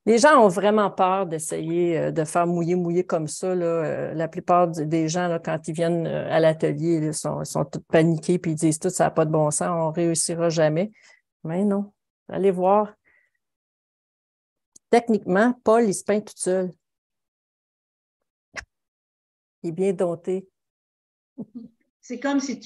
Les gens ont vraiment peur d'essayer de faire mouiller comme ça. Là. La plupart des gens, là, quand ils viennent à l'atelier, ils sont tous paniqués et ils disent tout, ça n'a pas de bon sens, on ne réussira jamais. Mais non, allez voir. Techniquement, Paul, il se peint tout seul. Il est bien dompté. C'est comme si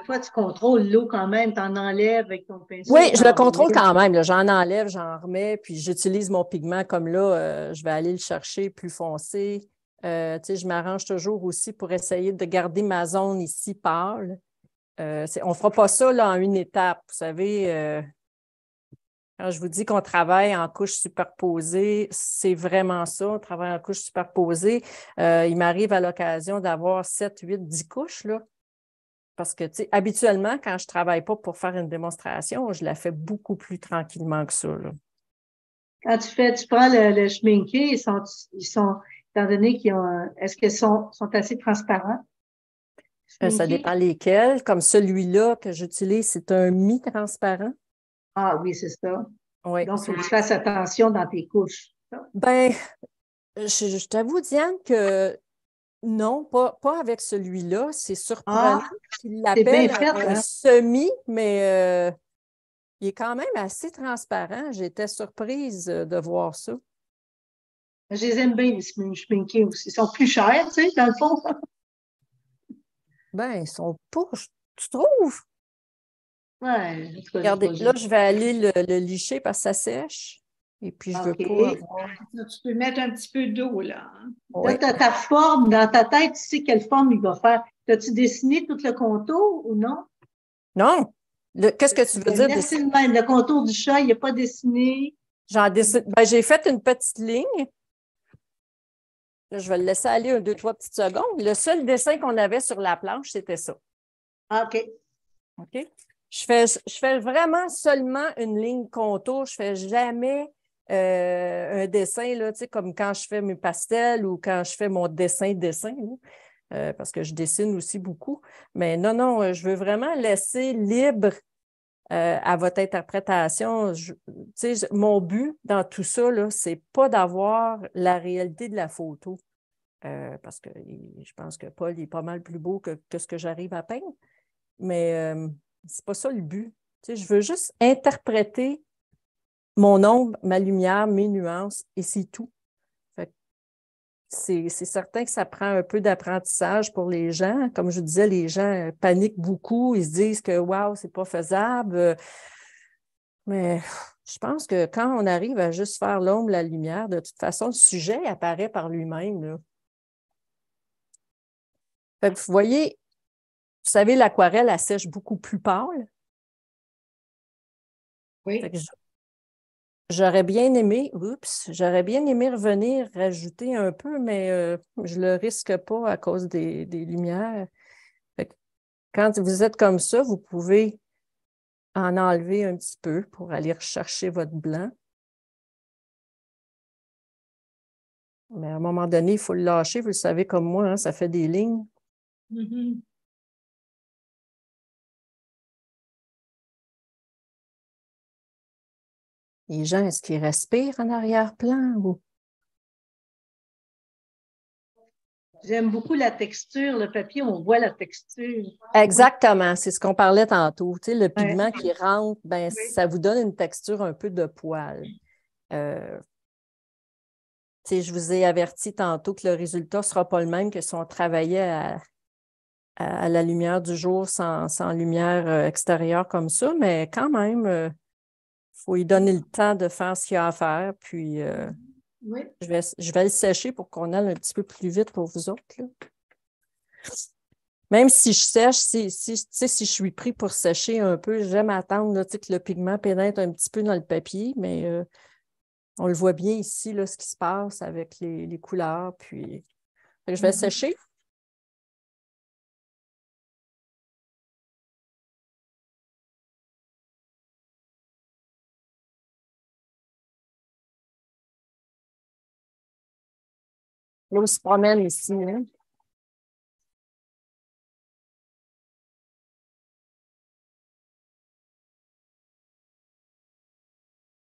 toi, tu contrôles l'eau quand même, tu en enlèves avec ton pinceau. Oui, je le contrôle quand même. Là. J'en enlève, j'en remets, puis j'utilise mon pigment comme là, je vais aller le chercher plus foncé. Je m'arrange toujours aussi pour essayer de garder ma zone ici pâle. On ne fera pas ça là, en une étape. Vous savez, quand je vous dis qu'on travaille en couches superposées, c'est vraiment ça, on travaille en couches superposées. Il m'arrive à l'occasion d'avoir 7, 8, 10 couches, là. Parce que, tu sais, habituellement, quand je ne travaille pas pour faire une démonstration, je la fais beaucoup plus tranquillement que ça. Là. Quand tu prends le schminké, ils sont, étant donné qu'ils ont, est-ce qu'ils sont assez transparents? Ça dépend lesquels. Comme celui-là que j'utilise, c'est un mi-transparent. Ah oui, c'est ça. Oui. Donc, il faut que tu fasses attention dans tes couches. Bien, je t'avoue, Diane, que non, pas avec celui-là. C'est surprenant qu'il l'appelle un semi, mais il est quand même assez transparent. J'étais surprise de voir ça. Je les aime bien, les schminkés aussi. Ils sont plus chers, tu sais, dans le fond. Ben, ils sont pas, tu trouves? Ouais, en tout cas, Regardez, là, je vais aller le licher parce que ça sèche. Et puis, je veux pas OK. avoir. Tu peux mettre un petit peu d'eau, là. Hein. Là, Oui. tu as ta forme dans ta tête, tu sais quelle forme il va faire. As-tu dessiné tout le contour ou non? Non. Qu'est-ce que tu veux dire? Laissez le même. Le contour du chat, il n'est pas dessiné. Ben, j'ai fait une petite ligne. Là, je vais le laisser aller 2, 3 petites secondes. Le seul dessin qu'on avait sur la planche, c'était ça. Ah, OK. OK? Je fais vraiment seulement une ligne contour. Je ne fais jamais un dessin, là, tu sais, comme quand je fais mes pastels ou quand je fais mon dessin, parce que je dessine aussi beaucoup. Mais non, non, je veux vraiment laisser libre à votre interprétation. Mon but dans tout ça, ce n'est pas d'avoir la réalité de la photo. Parce que je pense que Paul est pas mal plus beau que ce que j'arrive à peindre. Mais c'est pas ça le but. Je veux juste interpréter mon ombre, ma lumière, mes nuances, et c'est tout. C'est certain que ça prend un peu d'apprentissage pour les gens. Comme je vous disais, les gens paniquent beaucoup. Ils se disent que waouh, c'est pas faisable. Mais je pense que quand on arrive à juste faire l'ombre, la lumière, de toute façon, le sujet apparaît par lui-même, là. Vous voyez, vous savez, l'aquarelle, elle sèche beaucoup plus pâle. Oui. J'aurais bien aimé revenir rajouter un peu, mais je le risque pas à cause des lumières. Fait que quand vous êtes comme ça, vous pouvez en enlever un petit peu pour aller rechercher votre blanc. Mais à un moment donné, il faut le lâcher. Vous le savez comme moi, hein, ça fait des lignes. Mm-hmm. Les gens, est-ce qu'ils respirent en arrière-plan ou? J'aime beaucoup la texture. Le papier, on voit la texture. Exactement, c'est ce qu'on parlait tantôt. Tu sais, le Ouais. pigment qui rentre, ben, Oui. ça vous donne une texture un peu de poil. Tu sais, je vous ai averti tantôt que le résultat ne sera pas le même que si on travaillait à la lumière du jour sans lumière extérieure comme ça, mais quand même, il faut lui donner le temps de faire ce qu'il y a à faire. Puis, Oui. je vais le sécher pour qu'on aille un petit peu plus vite pour vous autres, là. Même si je sèche, si je suis pris pour sécher un peu, j'aime attendre là, que le pigment pénètre un petit peu dans le papier, mais on le voit bien ici, là, ce qui se passe avec les couleurs. Puis, je vais sécher. Là, on se promène ici, hein.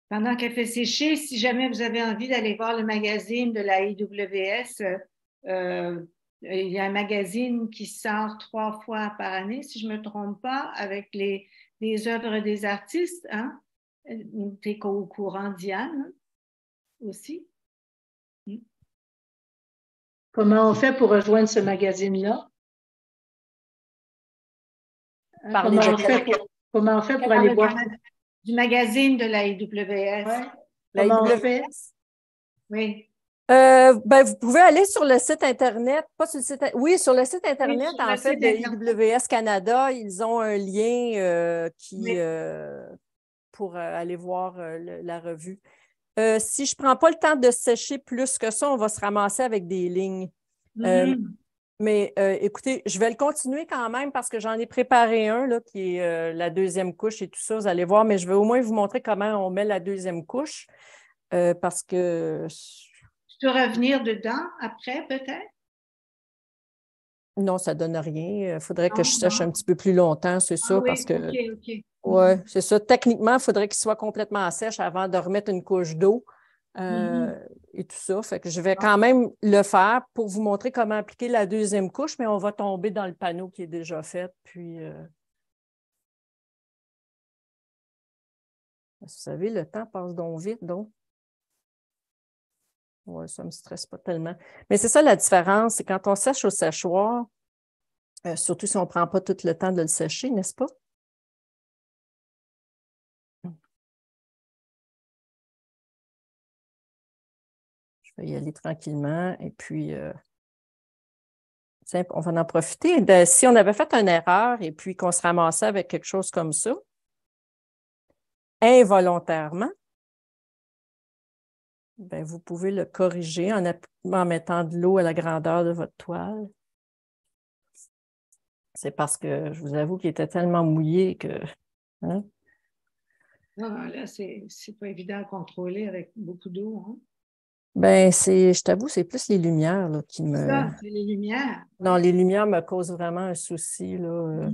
Pendant qu'elle fait sécher, si jamais vous avez envie d'aller voir le magazine de la IWS, il y a un magazine qui sort 3 fois par année, si je ne me trompe pas, avec les œuvres des artistes. Hein? Tu es au courant, Diane, hein, aussi? Comment on fait pour rejoindre ce magazine-là? Hein, Parler de comment on fait pour aller voir? Du magazine de la IWS. Ouais. la Comment on IWS. fait? Oui. Ben, vous pouvez aller sur le site Internet, pas sur le site, oui, sur le site Internet, sur le en fait, site de Internet. IWS Canada, ils ont un lien pour aller voir la revue. Si je ne prends pas le temps de sécher plus que ça, on va se ramasser avec des lignes. Mais écoutez, je vais le continuer quand même parce que j'en ai préparé un là, qui est la deuxième couche et tout ça, vous allez voir, mais je vais au moins vous montrer comment on met la deuxième couche parce que Tu peux revenir dedans après, peut-être? non, ça ne donne rien. Il faudrait que je Non. sèche un petit peu plus longtemps, c'est Ah ça, parce oui, que OK. oui, c'est ça. Techniquement, il faudrait qu'il soit complètement sèche avant de remettre une couche d'eau et tout ça. Fait que je vais quand même le faire pour vous montrer comment appliquer la deuxième couche, mais on va tomber dans le panneau qui est déjà fait. Puis, vous savez, le temps passe donc vite, donc. Ouais, ça ne me stresse pas tellement. Mais c'est ça la différence, c'est quand on sèche au séchoir, surtout si on ne prend pas tout le temps de le sécher, n'est-ce pas? Je vais y aller tranquillement et puis on va en profiter. Si on avait fait une erreur et puis qu'on se ramassait avec quelque chose comme ça, involontairement, bien, vous pouvez le corriger en mettant de l'eau à la grandeur de votre toile. C'est parce que je vous avoue qu'il était tellement mouillé que... Hein? Non, là, c'est pas évident à contrôler avec beaucoup d'eau. Hein? Ben, je t'avoue, c'est plus les lumières là, qui me... Ça, c'est les lumières. Non, les lumières me causent vraiment un souci. Là.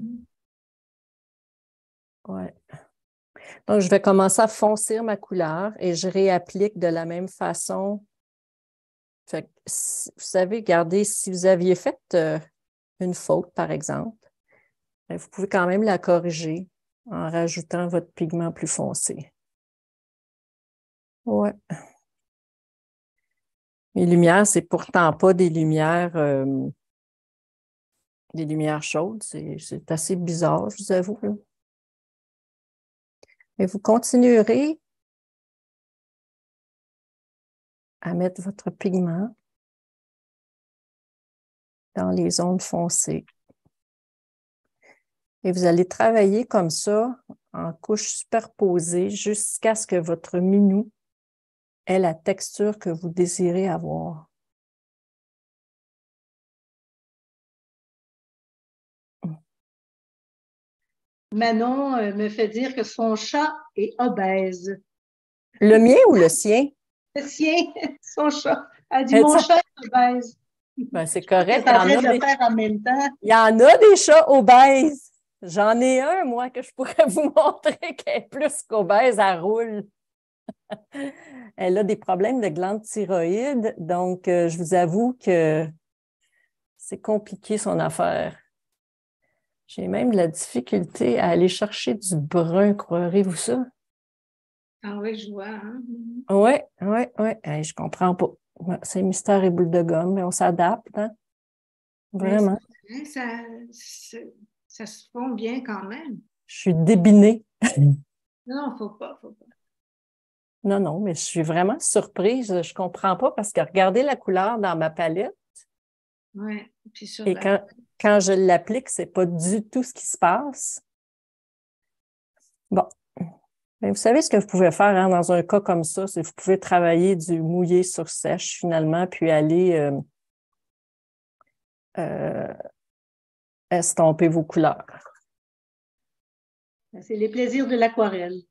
Ouais. Donc, je vais commencer à foncir ma couleur et je réapplique de la même façon. Fait que, vous savez, regardez, si vous aviez fait une faute, par exemple, bien, vous pouvez quand même la corriger en rajoutant votre pigment plus foncé. Ouais. Les lumières, c'est pourtant pas des lumières chaudes. C'est assez bizarre, je vous avoue. Là. Et vous continuerez à mettre votre pigment dans les zones foncées. Et vous allez travailler comme ça, en couches superposées, jusqu'à ce que votre minou ait la texture que vous désirez avoir. Manon me fait dire que son chat est obèse. Le mien ou le sien? Le sien, son chat. Elle dit, mon chat est obèse. Ben, c'est Elle correct. est en train de le faire en même temps. Il y en a des chats obèses. J'en ai un, moi, que je pourrais vous montrer qui est plus qu'obèse, elle roule. Elle a des problèmes de glande thyroïde, donc je vous avoue que c'est compliqué son affaire. J'ai même de la difficulté à aller chercher du brun, croirez-vous ça? Ah oui, je vois. Hein? Oui, oui, oui. Hey, je comprends pas. Ouais, c'est mystère et boule de gomme, mais on s'adapte, hein? Vraiment. Ça se fond bien quand même. Je suis débinée. Non, faut pas. Non, non, mais je suis vraiment surprise. Je comprends pas parce que regardez la couleur dans ma palette. Oui, puis sur Et quand je l'applique, c'est pas du tout ce qui se passe. Bon. Mais vous savez ce que vous pouvez faire hein, dans un cas comme ça, c'est que vous pouvez travailler du mouillé sur sèche finalement, puis aller estomper vos couleurs. C'est les plaisirs de l'aquarelle.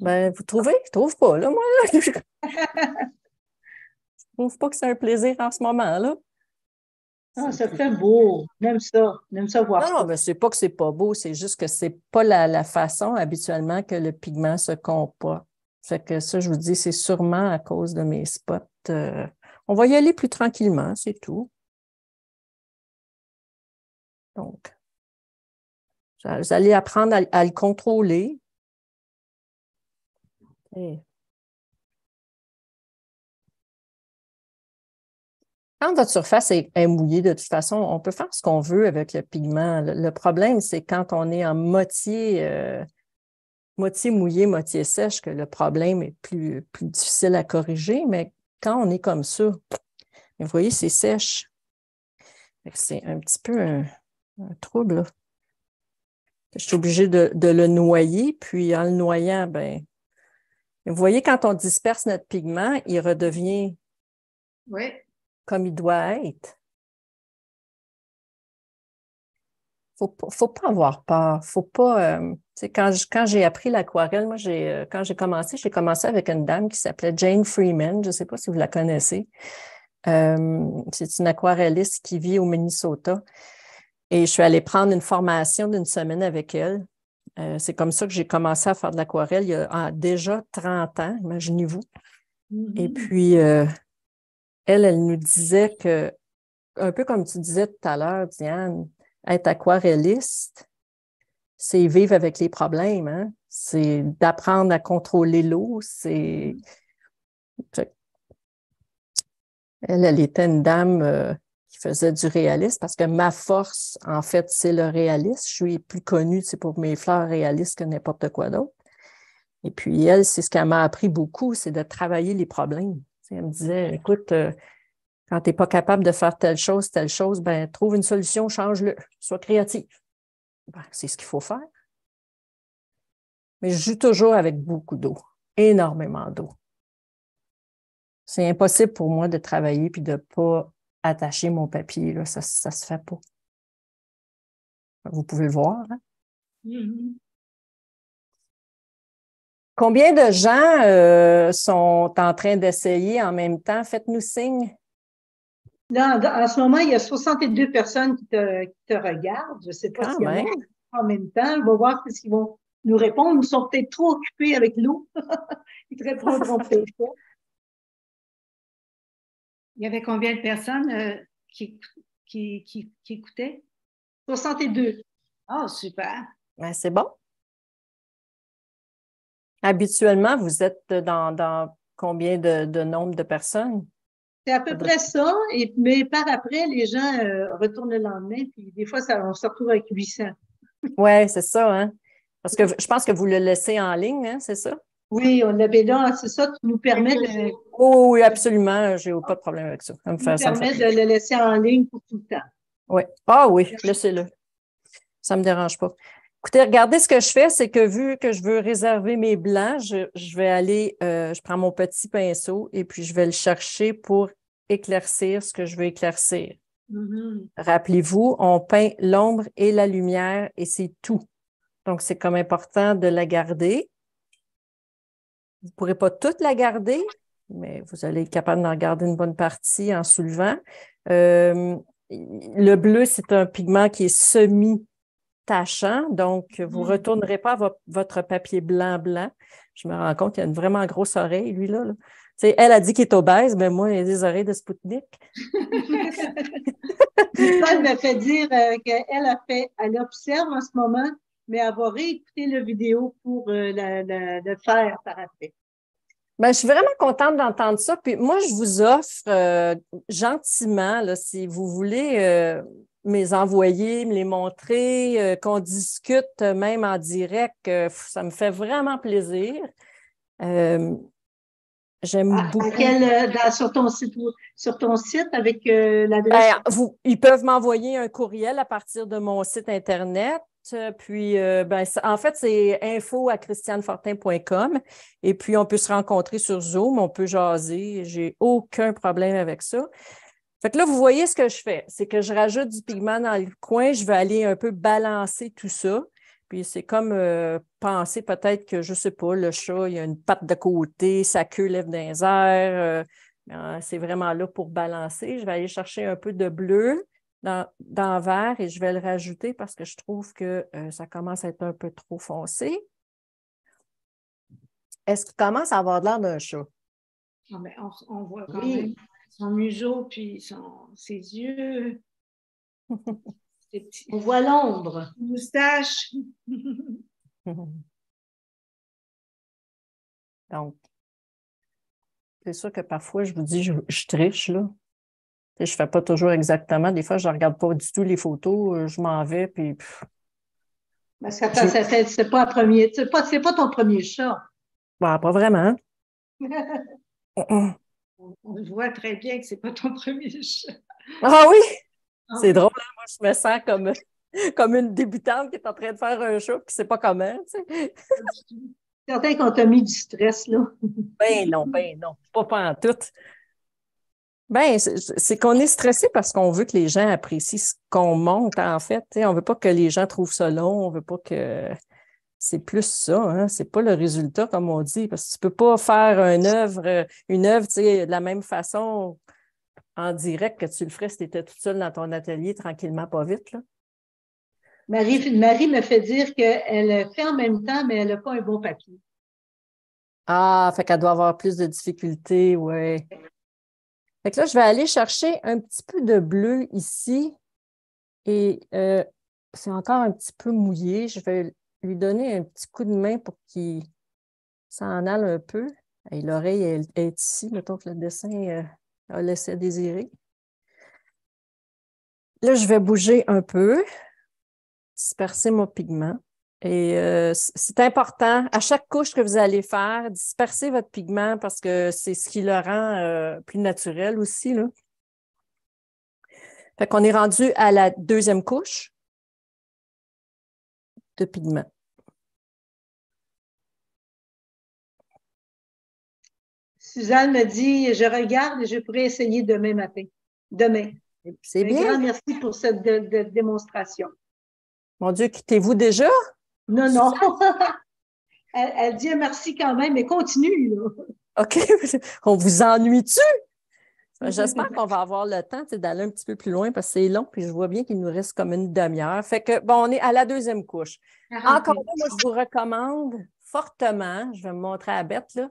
Ben, vous trouvez? Je trouve pas, là, moi. Je trouve pas que c'est un plaisir en ce moment, là. Ah, ça fait beau. J'aime ça. J'aime ça voir Non, ça. ben, c'est pas que c'est pas beau, c'est juste que c'est pas la façon habituellement que le pigment se comporte. Fait que ça, je vous dis, c'est sûrement à cause de mes spots. On va y aller plus tranquillement, c'est tout. Donc, vous allez apprendre à le contrôler. Et quand votre surface est mouillée, de toute façon, on peut faire ce qu'on veut avec le pigment. Le problème, c'est quand on est en moitié mouillé, moitié sèche, que le problème est plus difficile à corriger. Mais quand on est comme ça, vous voyez, c'est sèche. C'est un petit peu un trouble. Là. Je suis obligée de le noyer, puis en le noyant, ben, vous voyez, quand on disperse notre pigment, il redevient comme il doit être. Faut pas avoir peur. Faut pas. Quand j'ai appris l'aquarelle, moi, quand j'ai commencé avec une dame qui s'appelait Jane Freeman. Je ne sais pas si vous la connaissez. C'est une aquarelliste qui vit au Minnesota. Et je suis allée prendre une formation d'une semaine avec elle. C'est comme ça que j'ai commencé à faire de l'aquarelle il y a déjà 30 ans, imaginez-vous. Mm-hmm. Et puis, elle nous disait que, un peu comme tu disais tout à l'heure, Diane, être aquarelliste, c'est vivre avec les problèmes, hein? C'est d'apprendre à contrôler l'eau, Elle était une dame qui faisait du réalisme parce que ma force, en fait, c'est le réalisme. Je suis plus connue, pour mes fleurs réalistes que n'importe quoi d'autre. Et puis, elle, c'est ce qu'elle m'a appris beaucoup, c'est de travailler les problèmes. Elle me disait, écoute, quand tu n'es pas capable de faire telle chose, ben, trouve une solution, change-le, sois créatif. Ben, c'est ce qu'il faut faire. Mais je joue toujours avec beaucoup d'eau, énormément d'eau. C'est impossible pour moi de travailler puis de ne pas attacher mon papier. Là. Ça ne se fait pas. Vous pouvez le voir. Hein? Mm-hmm. Combien de gens sont en train d'essayer en même temps? Faites-nous signe. Là, en ce moment, il y a 62 personnes qui te regardent. Je ne sais pas s'il y en a en même temps. On va voir ce qu'ils vont nous répondre. Ils sont peut-être trop occupés avec l'eau. Ils te répondront peut-être pas. Il y avait combien de personnes qui écoutaient? 62. Oh, super. Ben, c'est bon. Habituellement, vous êtes dans combien de nombre de personnes? C'est à peu près ça. Mais par après, les gens retournent le lendemain. Puis des fois, on se retrouve avec 800. Oui, c'est ça. Hein? Parce que je pense que vous le laissez en ligne, hein, c'est ça? Oui, on l'avait là. C'est ça qui nous permet de... Oh, oui, absolument. Je n'ai pas de problème avec ça. Ça me permet de le laisser en ligne pour tout le temps. Oui. Ah oui, laissez-le. Ça ne me dérange pas. Écoutez, regardez ce que je fais, c'est que vu que je veux réserver mes blancs, je vais aller, je prends mon petit pinceau et puis je vais le chercher pour éclaircir ce que je veux éclaircir. Mm-hmm. Rappelez-vous, on peint l'ombre et la lumière et c'est tout. Donc, c'est comme important de la garder. Vous ne pourrez pas toute la garder, mais vous allez être capable d'en garder une bonne partie en soulevant. Le bleu, c'est un pigment qui est semi-tachant, donc vous ne retournerez pas à votre papier blanc. Je me rends compte qu'il a une vraiment grosse oreille, lui-là. Là. Elle a dit qu'il est obèse, mais moi, il a des oreilles de Spoutnik. Nicole m'a fait dire elle observe en ce moment, mais elle va réécouter la vidéo pour le faire par après. Ben, je suis vraiment contente d'entendre ça. Puis moi, je vous offre gentiment, là, si vous voulez me les envoyer, me les montrer, qu'on discute même en direct, ça me fait vraiment plaisir. J'aime beaucoup. Sur ton site avec l'adresse? Ils peuvent m'envoyer un courriel à partir de mon site Internet. Puis, en fait, c'est info@christianefortin.com. Et puis, on peut se rencontrer sur Zoom, on peut jaser. J'ai aucun problème avec ça. Fait que là, vous voyez ce que je fais. C'est que je rajoute du pigment dans le coin. Je vais aller un peu balancer tout ça. Puis, c'est comme penser peut-être que, je ne sais pas, le chat, il a une patte de côté, sa queue lève dans les airs. C'est vraiment là pour balancer. Je vais aller chercher un peu de bleu dans le vert et je vais le rajouter parce que je trouve que ça commence à être un peu trop foncé. Est-ce qu'il commence à avoir l'air d'un chat? Oh, ben, on voit quand même son museau puis ses yeux. On voit l'ombre. Moustache. Donc, c'est sûr que parfois, je vous dis, je triche, là. Je ne fais pas toujours exactement. Des fois, je ne regarde pas du tout les photos, je m'en vais, puis... Ben, c'est pas ton premier chat. Bah, pas vraiment. On voit très bien que ce n'est pas ton premier chat. Ah oui! C'est drôle, hein? Moi, je me sens comme une débutante qui est en train de faire un chat et qui ne sait pas comment, tu sais. Certain qu'on t'a mis du stress, là. Ben non, pas en tout. Ben, c'est qu'on est stressé parce qu'on veut que les gens apprécient ce qu'on monte, en fait. T'sais, on ne veut pas que les gens trouvent ça long, on ne veut pas que... C'est plus ça, hein? C'est pas le résultat, comme on dit, parce que tu ne peux pas faire une œuvre, de la même façon en direct que tu le ferais si tu étais toute seule dans ton atelier, tranquillement, pas vite, là. Marie me fait dire qu'elle fait en même temps, mais elle n'a pas un bon papier. Ah, fait qu'elle doit avoir plus de difficultés, oui. Fait que là, je vais aller chercher un petit peu de bleu ici et c'est encore un petit peu mouillé. Je vais lui donner un petit coup de main pour qu'il s'en aille un peu. Et l'oreille, elle est ici, mettons que le dessin a laissé à désirer. Là, je vais bouger un peu, disperser mon pigment. Et c'est important, à chaque couche que vous allez faire, disperser votre pigment parce que c'est ce qui le rend plus naturel aussi, là. Fait qu'on est rendu à la deuxième couche de pigment. Suzanne me dit, je regarde et je pourrais essayer demain matin. Demain. C'est bien. Un grand merci pour cette démonstration. Mon Dieu, quittez-vous déjà? Non, non. Elle dit un merci quand même, mais continue, là. OK. On vous ennuie-tu? J'espère qu'on va avoir le temps d'aller un petit peu plus loin parce que c'est long, puis je vois bien qu'il nous reste comme une demi-heure. Fait que, bon, on est à la deuxième couche. Encore là, moi, je vous recommande fortement, je vais me montrer à Beth, là.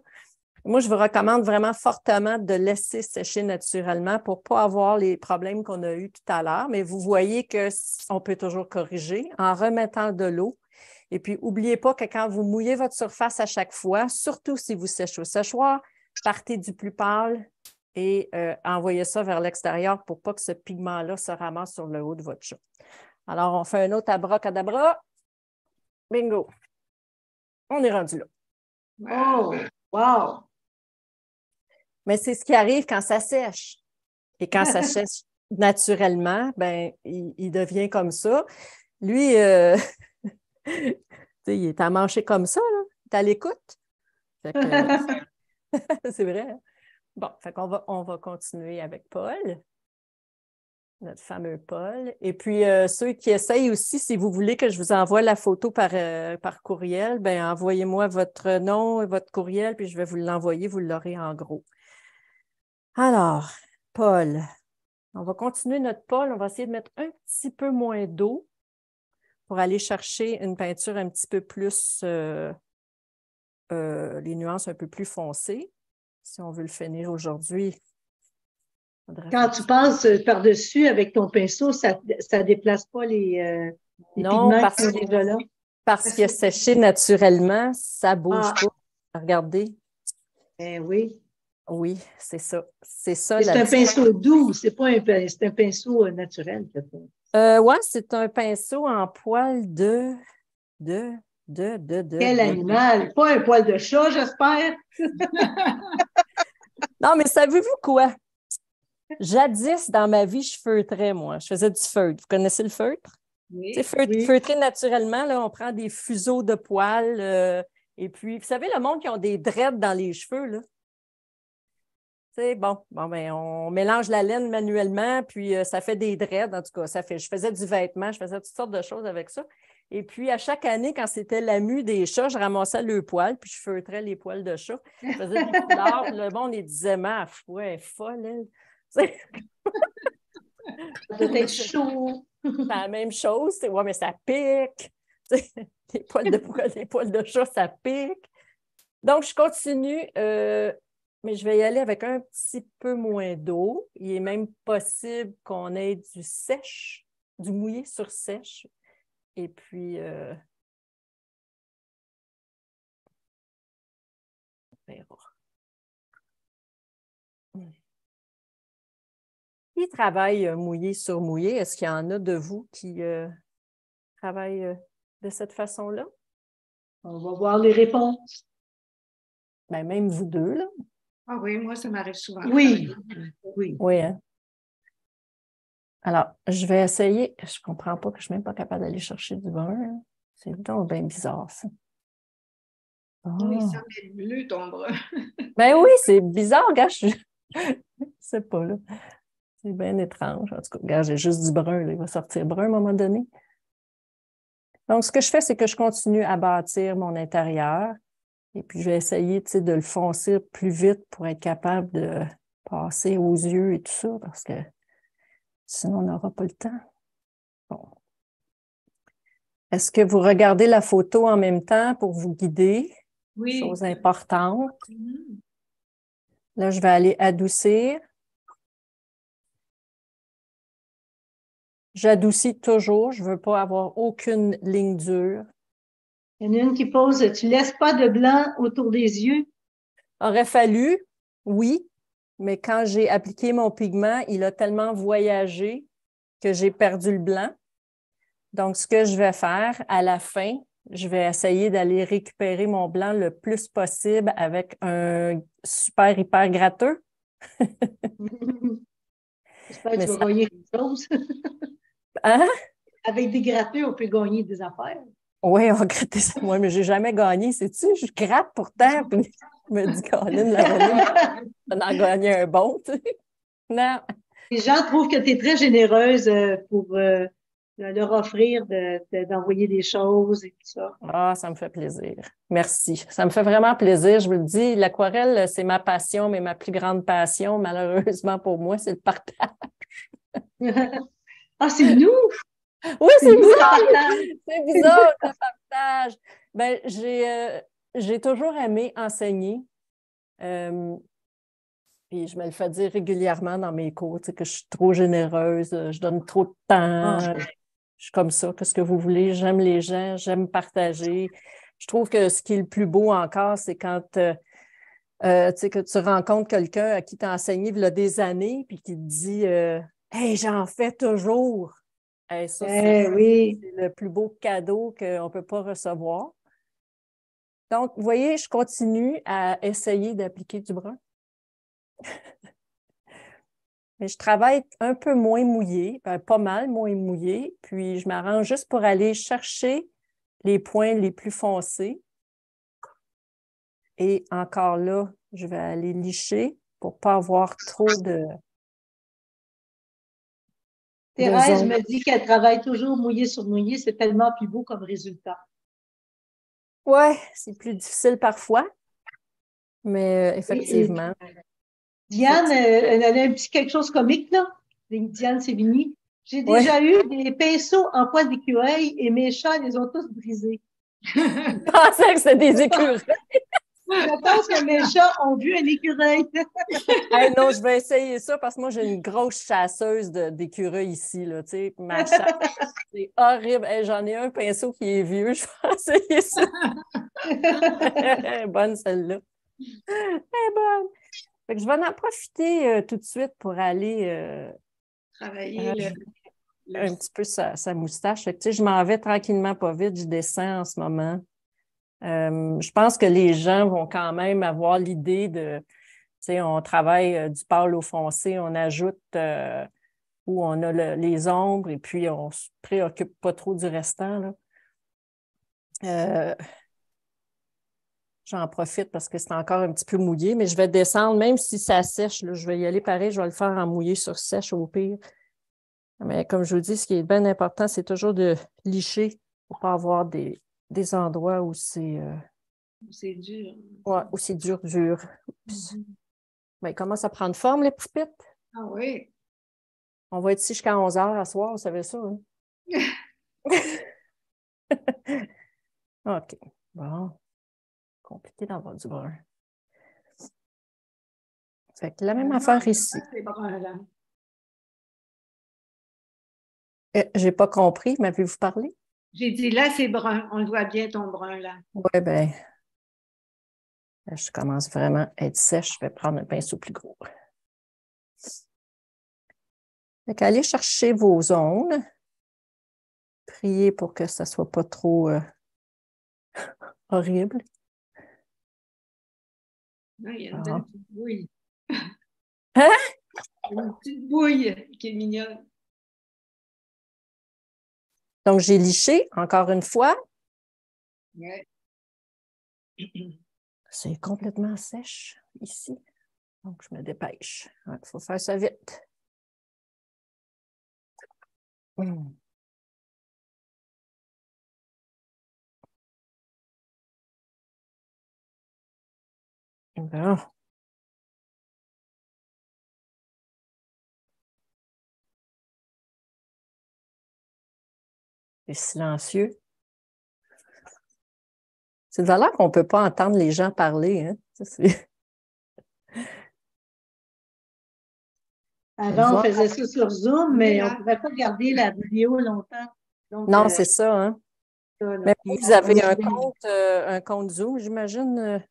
Moi, je vous recommande vraiment fortement de laisser sécher naturellement pour ne pas avoir les problèmes qu'on a eus tout à l'heure. Mais vous voyez qu'on peut toujours corriger en remettant de l'eau. Et puis, n'oubliez pas que quand vous mouillez votre surface à chaque fois, surtout si vous séchez au séchoir, partez du plus pâle et envoyez ça vers l'extérieur pour pas que ce pigment-là se ramasse sur le haut de votre chat. Alors, on fait un autre abracadabra. Bingo! On est rendu là. Oh, wow! Mais c'est ce qui arrive quand ça sèche. Et quand ça sèche naturellement, ben, il devient comme ça. Lui, il est à manger comme ça, là. Il est à l'écoute. C'est vrai. Bon, fait qu'on on va continuer avec Paul, notre fameux Paul. Et puis, ceux qui essayent aussi, si vous voulez que je vous envoie la photo par courriel, ben envoyez-moi votre nom et votre courriel, puis je vais vous l'envoyer, vous l'aurez en gros. Alors, Paul, on va continuer notre Paul. On va essayer de mettre un petit peu moins d'eau pour aller chercher une peinture un petit peu plus, les nuances un peu plus foncées. Si on veut le finir aujourd'hui. Quand tu passes par-dessus avec ton pinceau, ça ne déplace pas les pigments qui sont déjà là? Parce qu'il a séché naturellement, ça ne bouge pas. Regardez. Eh oui. Oui, c'est ça. C'est ça. C'est un pinceau doux, c'est un pinceau naturel. Oui, c'est un pinceau en poil de. Quel animal? Pas un poil de chat, j'espère. Non, mais savez-vous quoi? Jadis, dans ma vie, je feutrais, moi. Je faisais du feutre. Vous connaissez le feutre? Oui. Feutrer naturellement, là, on prend des fuseaux de poils. Et puis, vous savez, le monde qui ont des dreads dans les cheveux, là. Bon, ben, on mélange la laine manuellement, puis ça fait des dreads, en tout cas. Je faisais du vêtement, je faisais toutes sortes de choses avec ça. Et puis, à chaque année, quand c'était la mue des chats, je ramassais le poil, puis je feutrais les poils de chat. Je faisais des couleurs, puis le monde, il disait, ma foi, elle est folle, elle. Ça doit être chaud. C'est la même chose, ouais, mais ça pique. Les poils de chat, ça pique. Donc, je continue, mais je vais y aller avec un petit peu moins d'eau. Il est même possible qu'on ait du sèche, du mouillé sur sèche. Et puis, on verra. Qui travaille mouillé sur mouillé? Est-ce qu'il y en a de vous qui travaillent de cette façon-là? On va voir les réponses. Ben, même vous deux, là. Ah oui, moi, ça m'arrive souvent. Oui. Oui. Oui, hein? Alors, je vais essayer. Je ne comprends pas que je ne suis même pas capable d'aller chercher du brun. Hein. C'est donc bien bizarre, ça. Oui, ça met bleu, ton brun. Ben oui, c'est bizarre, regarde. Je ne sais pas, là. C'est bien étrange. En tout cas, regarde, j'ai juste du brun. Là. Il va sortir brun à un moment donné. Donc, ce que je fais, c'est que je continue à bâtir mon intérieur. Et puis, je vais essayer de le foncer plus vite pour être capable de passer aux yeux et tout ça, parce que sinon, on n'aura pas le temps. Bon. Est-ce que vous regardez la photo en même temps pour vous guider? Oui. Chose importante. Là, je vais aller adoucir. J'adoucis toujours. Je ne veux pas avoir aucune ligne dure. Il y en a une qui pose, tu ne laisses pas de blanc autour des yeux? Aurait fallu, oui, mais quand j'ai appliqué mon pigment, il a tellement voyagé que j'ai perdu le blanc. Donc, ce que je vais faire à la fin, je vais essayer d'aller récupérer mon blanc le plus possible avec un super hyper gratteux. J'espère que Mais tu vas ça... gagner quelque chose. Hein? Avec des gratteux, on peut gagner des affaires. Oui, on va gratter ça. Moi, mais je n'ai jamais gagné, sais-tu? Je gratte pourtant, puis je me dis, Colin, la René, on en gagné un bon, tu sais. Non. Les gens trouvent que tu es très généreuse pour leur offrir d'envoyer des choses et tout ça. Ah, ça me fait plaisir. Merci. Ça me fait vraiment plaisir. Je vous le dis, l'aquarelle, c'est ma passion, mais ma plus grande passion, malheureusement pour moi, c'est le partage. Ah, c'est nous! Oui, C'est c'est nous, le bizarre! partage! C'est bizarre, le partage. Ben, j'ai toujours aimé enseigner. Puis je me le fais dire régulièrement dans mes cours, tu sais, que je suis trop généreuse, je donne trop de temps. Ah. Je suis comme ça, qu'est-ce que vous voulez? J'aime les gens, j'aime partager. Je trouve que ce qui est le plus beau encore, c'est quand tu sais, que tu rencontres quelqu'un à qui tu as enseigné il y a des années, puis qui te dit Hey, j'en fais toujours. Hey, ça, Oui. c'est le plus beau cadeau qu'on ne peut pas recevoir. Donc, vous voyez, je continue à essayer d'appliquer du brun. Mais je travaille un peu moins mouillé, pas mal moins mouillé, puis je m'arrange juste pour aller chercher les points les plus foncés. Et encore là, je vais aller licher pour ne pas avoir trop de Thérèse zones. me dit qu'elle travaille toujours mouillé sur mouillé. C'est tellement plus beau comme résultat. Oui, c'est plus difficile parfois, mais effectivement. Diane, elle a un petit quelque chose comique, là. Diane Sévigny. J'ai Ouais. déjà eu des pinceaux en poils d'écureuil et mes chats les ont tous brisés. Je pensais que c'était des écureuils. Je pense que mes chats ont vu un écureuil. Hey, non, je vais essayer ça parce que moi, j'ai une grosse chasseuse d'écureuils ici. Là, tu sais, ma chasse, c'est horrible. Hey, j'en ai un pinceau qui est vieux. Je vais essayer ça. Bonne celle-là. Elle est bonne. Fait que je vais en profiter tout de suite pour aller Travailler un petit peu sa moustache. Fait que, tu sais, je m'en vais tranquillement, pas vite. Je descends en ce moment. Je pense que les gens vont quand même avoir l'idée de, tu sais, on travaille du pâle au foncé, on ajoute où on a les ombres et puis on ne se préoccupe pas trop du restant, là. J'en profite parce que c'est encore un petit peu mouillé, mais je vais descendre, même si ça sèche, là, je vais y aller pareil, je vais le faire en mouillé sur sèche au pire. Mais comme je vous dis, ce qui est bien important, c'est toujours de licher pour ne pas avoir des endroits où c'est dur. Ouais, où c'est dur. Ben, il commence à prendre forme, les poupites. Ah oui. On va être ici jusqu'à 11h à soir, vous savez ça, hein? OK. Bon. Compliqué d'avoir du brun. Fait que la même affaire ici. C'est brun, là. J'ai pas compris, m'avez-vous parlé? J'ai dit, là, c'est brun. On le voit bien, ton brun, là. Oui, bien. Je commence vraiment à être sèche. Je vais prendre un pinceau plus gros. Fait qu'allez chercher vos zones. Priez pour que ça ne soit pas trop horrible. Non, il y a une belle petite bouille. Hein? Une petite bouille qui est mignonne. Donc, j'ai liché, encore une fois. Ouais. C'est complètement sèche ici. Donc, je me dépêche. Il faut faire ça vite. Bon. C'est silencieux. C'est de l'air qu'on ne peut pas entendre les gens parler. Hein? Avant, on faisait ça sur Zoom, mais on ne pouvait pas garder la vidéo longtemps. Donc, non, c'est ça. Hein? Ça, là. Mais vous avez un compte Zoom, j'imagine?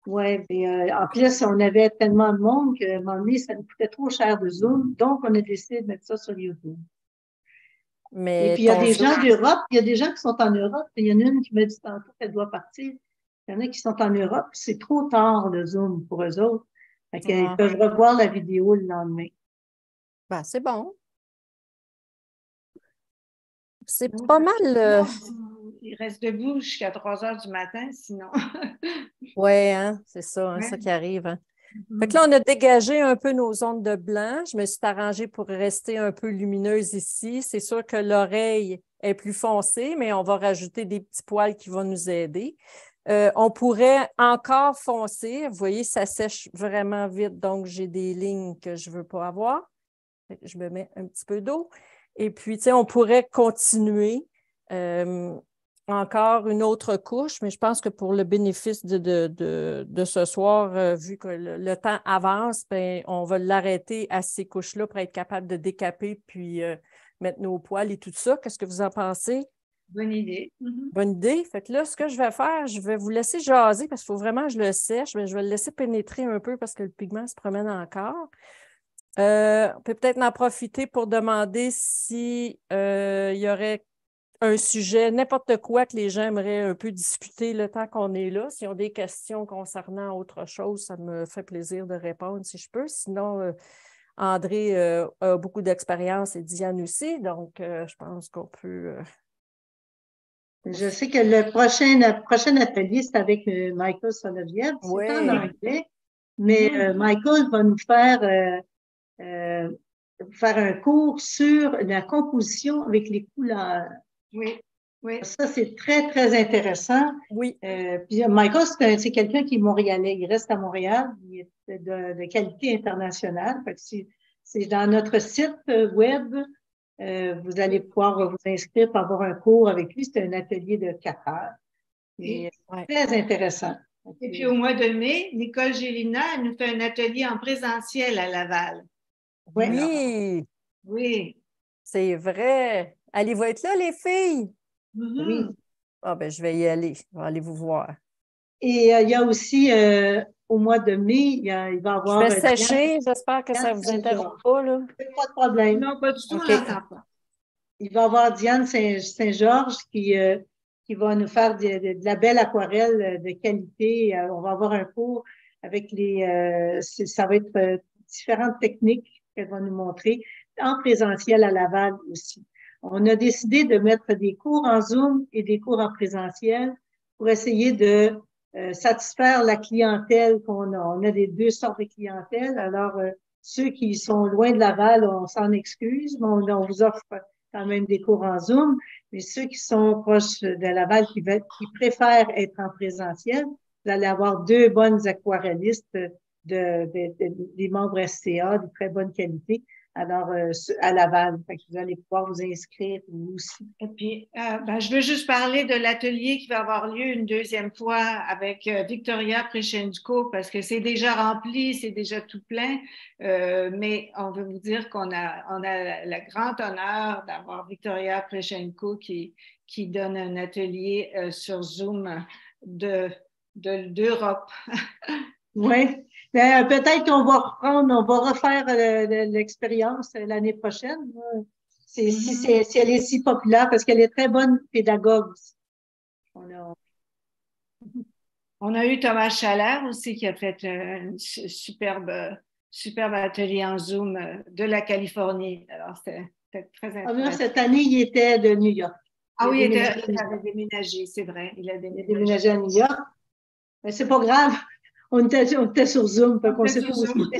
Oui, mais en plus, on avait tellement de monde qu'à un moment donné, ça nous coûtait trop cher de Zoom. Donc, on a décidé de mettre ça sur YouTube. Et Mais puis, il y a ton des Zoom, gens d'Europe, il y a des gens qui sont en Europe. Il y en a une qui m'a dit tantôt qu'elle doit partir. Il y en a qui sont en Europe. C'est trop tard, le Zoom, pour eux autres. Fait qu'ils ah, peuvent revoir la vidéo le lendemain. ben, c'est bon. C'est Donc, pas mal. il reste debout jusqu'à 3 heures du matin, sinon. Ouais, hein, c'est ça, hein, Ouais. ça qui arrive. Hein. Fait que Mhm. là, on a dégagé un peu nos zones de blanc. Je me suis arrangée pour rester un peu lumineuse ici. C'est sûr que l'oreille est plus foncée, mais on va rajouter des petits poils qui vont nous aider. On pourrait encore foncer. Vous voyez, ça sèche vraiment vite, donc j'ai des lignes que je ne veux pas avoir. Fait que je me mets un petit peu d'eau. Et puis, tu sais, on pourrait continuer encore une autre couche, mais je pense que pour le bénéfice de ce soir, vu que le temps avance, ben, on va l'arrêter à ces couches-là pour être capable de décaper puis mettre nos poils et tout ça. Qu'est-ce que vous en pensez? Bonne idée. Mhm. Bonne idée. Fait que là, ce que je vais faire, je vais vous laisser jaser parce qu'il faut vraiment que je le sèche, mais je vais le laisser pénétrer un peu parce que le pigment se promène encore. On peut peut-être en profiter pour demander si il y aurait un sujet, n'importe quoi que les gens aimeraient un peu discuter le temps qu'on est là. S'ils ont des questions concernant autre chose, ça me fait plaisir de répondre si je peux. Sinon, André a beaucoup d'expérience et Diane aussi, donc je pense qu'on peut... Je sais que le prochain atelier, c'est avec Michael Soloviev. C'est en Oui. anglais, mais Michael va nous euh, faire un cours sur la composition avec les couleurs. Oui, oui. Ça, c'est très, très intéressant. Oui. Puis Michael, c'est quelqu'un qui est montréalais. Il reste à Montréal. Il est de qualité internationale. Fait que c'est dans notre site web. Vous allez pouvoir vous inscrire pour avoir un cours avec lui. C'est un atelier de 4 heures. Et, Et Ouais. très intéressant. et puis au mois de mai, Nicole Gélina, elle nous fait un atelier en présentiel à Laval. Ouais. Oui, Oui. c'est vrai. Allez-vous être là, les filles? Oui. Mhm. Ah ben, je vais y aller. Je vais aller vous voir. Et il y a aussi au mois de mai, il va y Je avoir vais sécher. J'espère que ça Diane ne vous interrompt Saint-Georges. pas, là. Pas de problème. Non, pas du tout, on OK. n'entend pas. Il va y avoir Diane Saint-Georges qui va nous faire de la belle aquarelle de qualité. On va avoir un cours avec ça va être différentes techniques qu'elle va nous montrer en présentiel à Laval aussi. On a décidé de mettre des cours en Zoom et des cours en présentiel pour essayer de satisfaire la clientèle qu'on a. On a des deux sortes de clientèle. Alors, ceux qui sont loin de Laval, on s'en excuse, mais on vous offre quand même des cours en Zoom, mais ceux qui sont proches de Laval, qui préfèrent être en présentiel, vous allez avoir deux bonnes aquarellistes des membres SCA de très bonne qualité. Alors, à Laval, fait que vous allez pouvoir vous inscrire vous aussi. Et puis, je veux juste parler de l'atelier qui va avoir lieu une deuxième fois avec Victoria Prechenko parce que c'est déjà rempli, c'est déjà tout plein. Mais on veut vous dire qu'on a le grand honneur d'avoir Victoria Prechenko qui donne un atelier sur Zoom d'Europe. Oui. Peut-être qu'on va on va refaire l'expérience l'année prochaine. Si elle est si populaire, parce qu'elle est très bonne pédagogue aussi. On a eu Thomas Chalère aussi qui a fait un superbe atelier en Zoom de la Californie. Alors, c'était très intéressant. Cette année, il était de New York. Ah oui, il avait déménagé, c'est vrai. Il a déménagé à New York. Mais c'est pas grave. On était sur Zoom, donc on sait pas où c'était.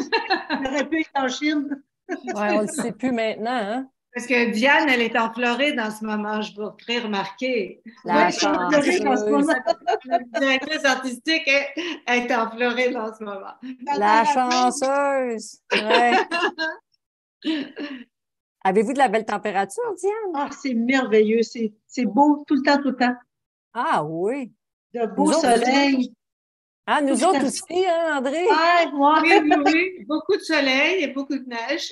On aurait pu être en Chine. Ouais, on ne le sait plus maintenant, hein? Parce que Diane, elle est en Floride en ce moment, je vous ferai remarquer. La chanceuse. La directrice artistique est en Floride en ce moment. La chanceuse. Ouais. Avez-vous de la belle température, Diane? Ah, c'est merveilleux. C'est beau tout le temps, tout le temps. Ah oui. De beau soleil. Ah, nous autres aussi, hein, André? Oui. Beaucoup de soleil et beaucoup de neige.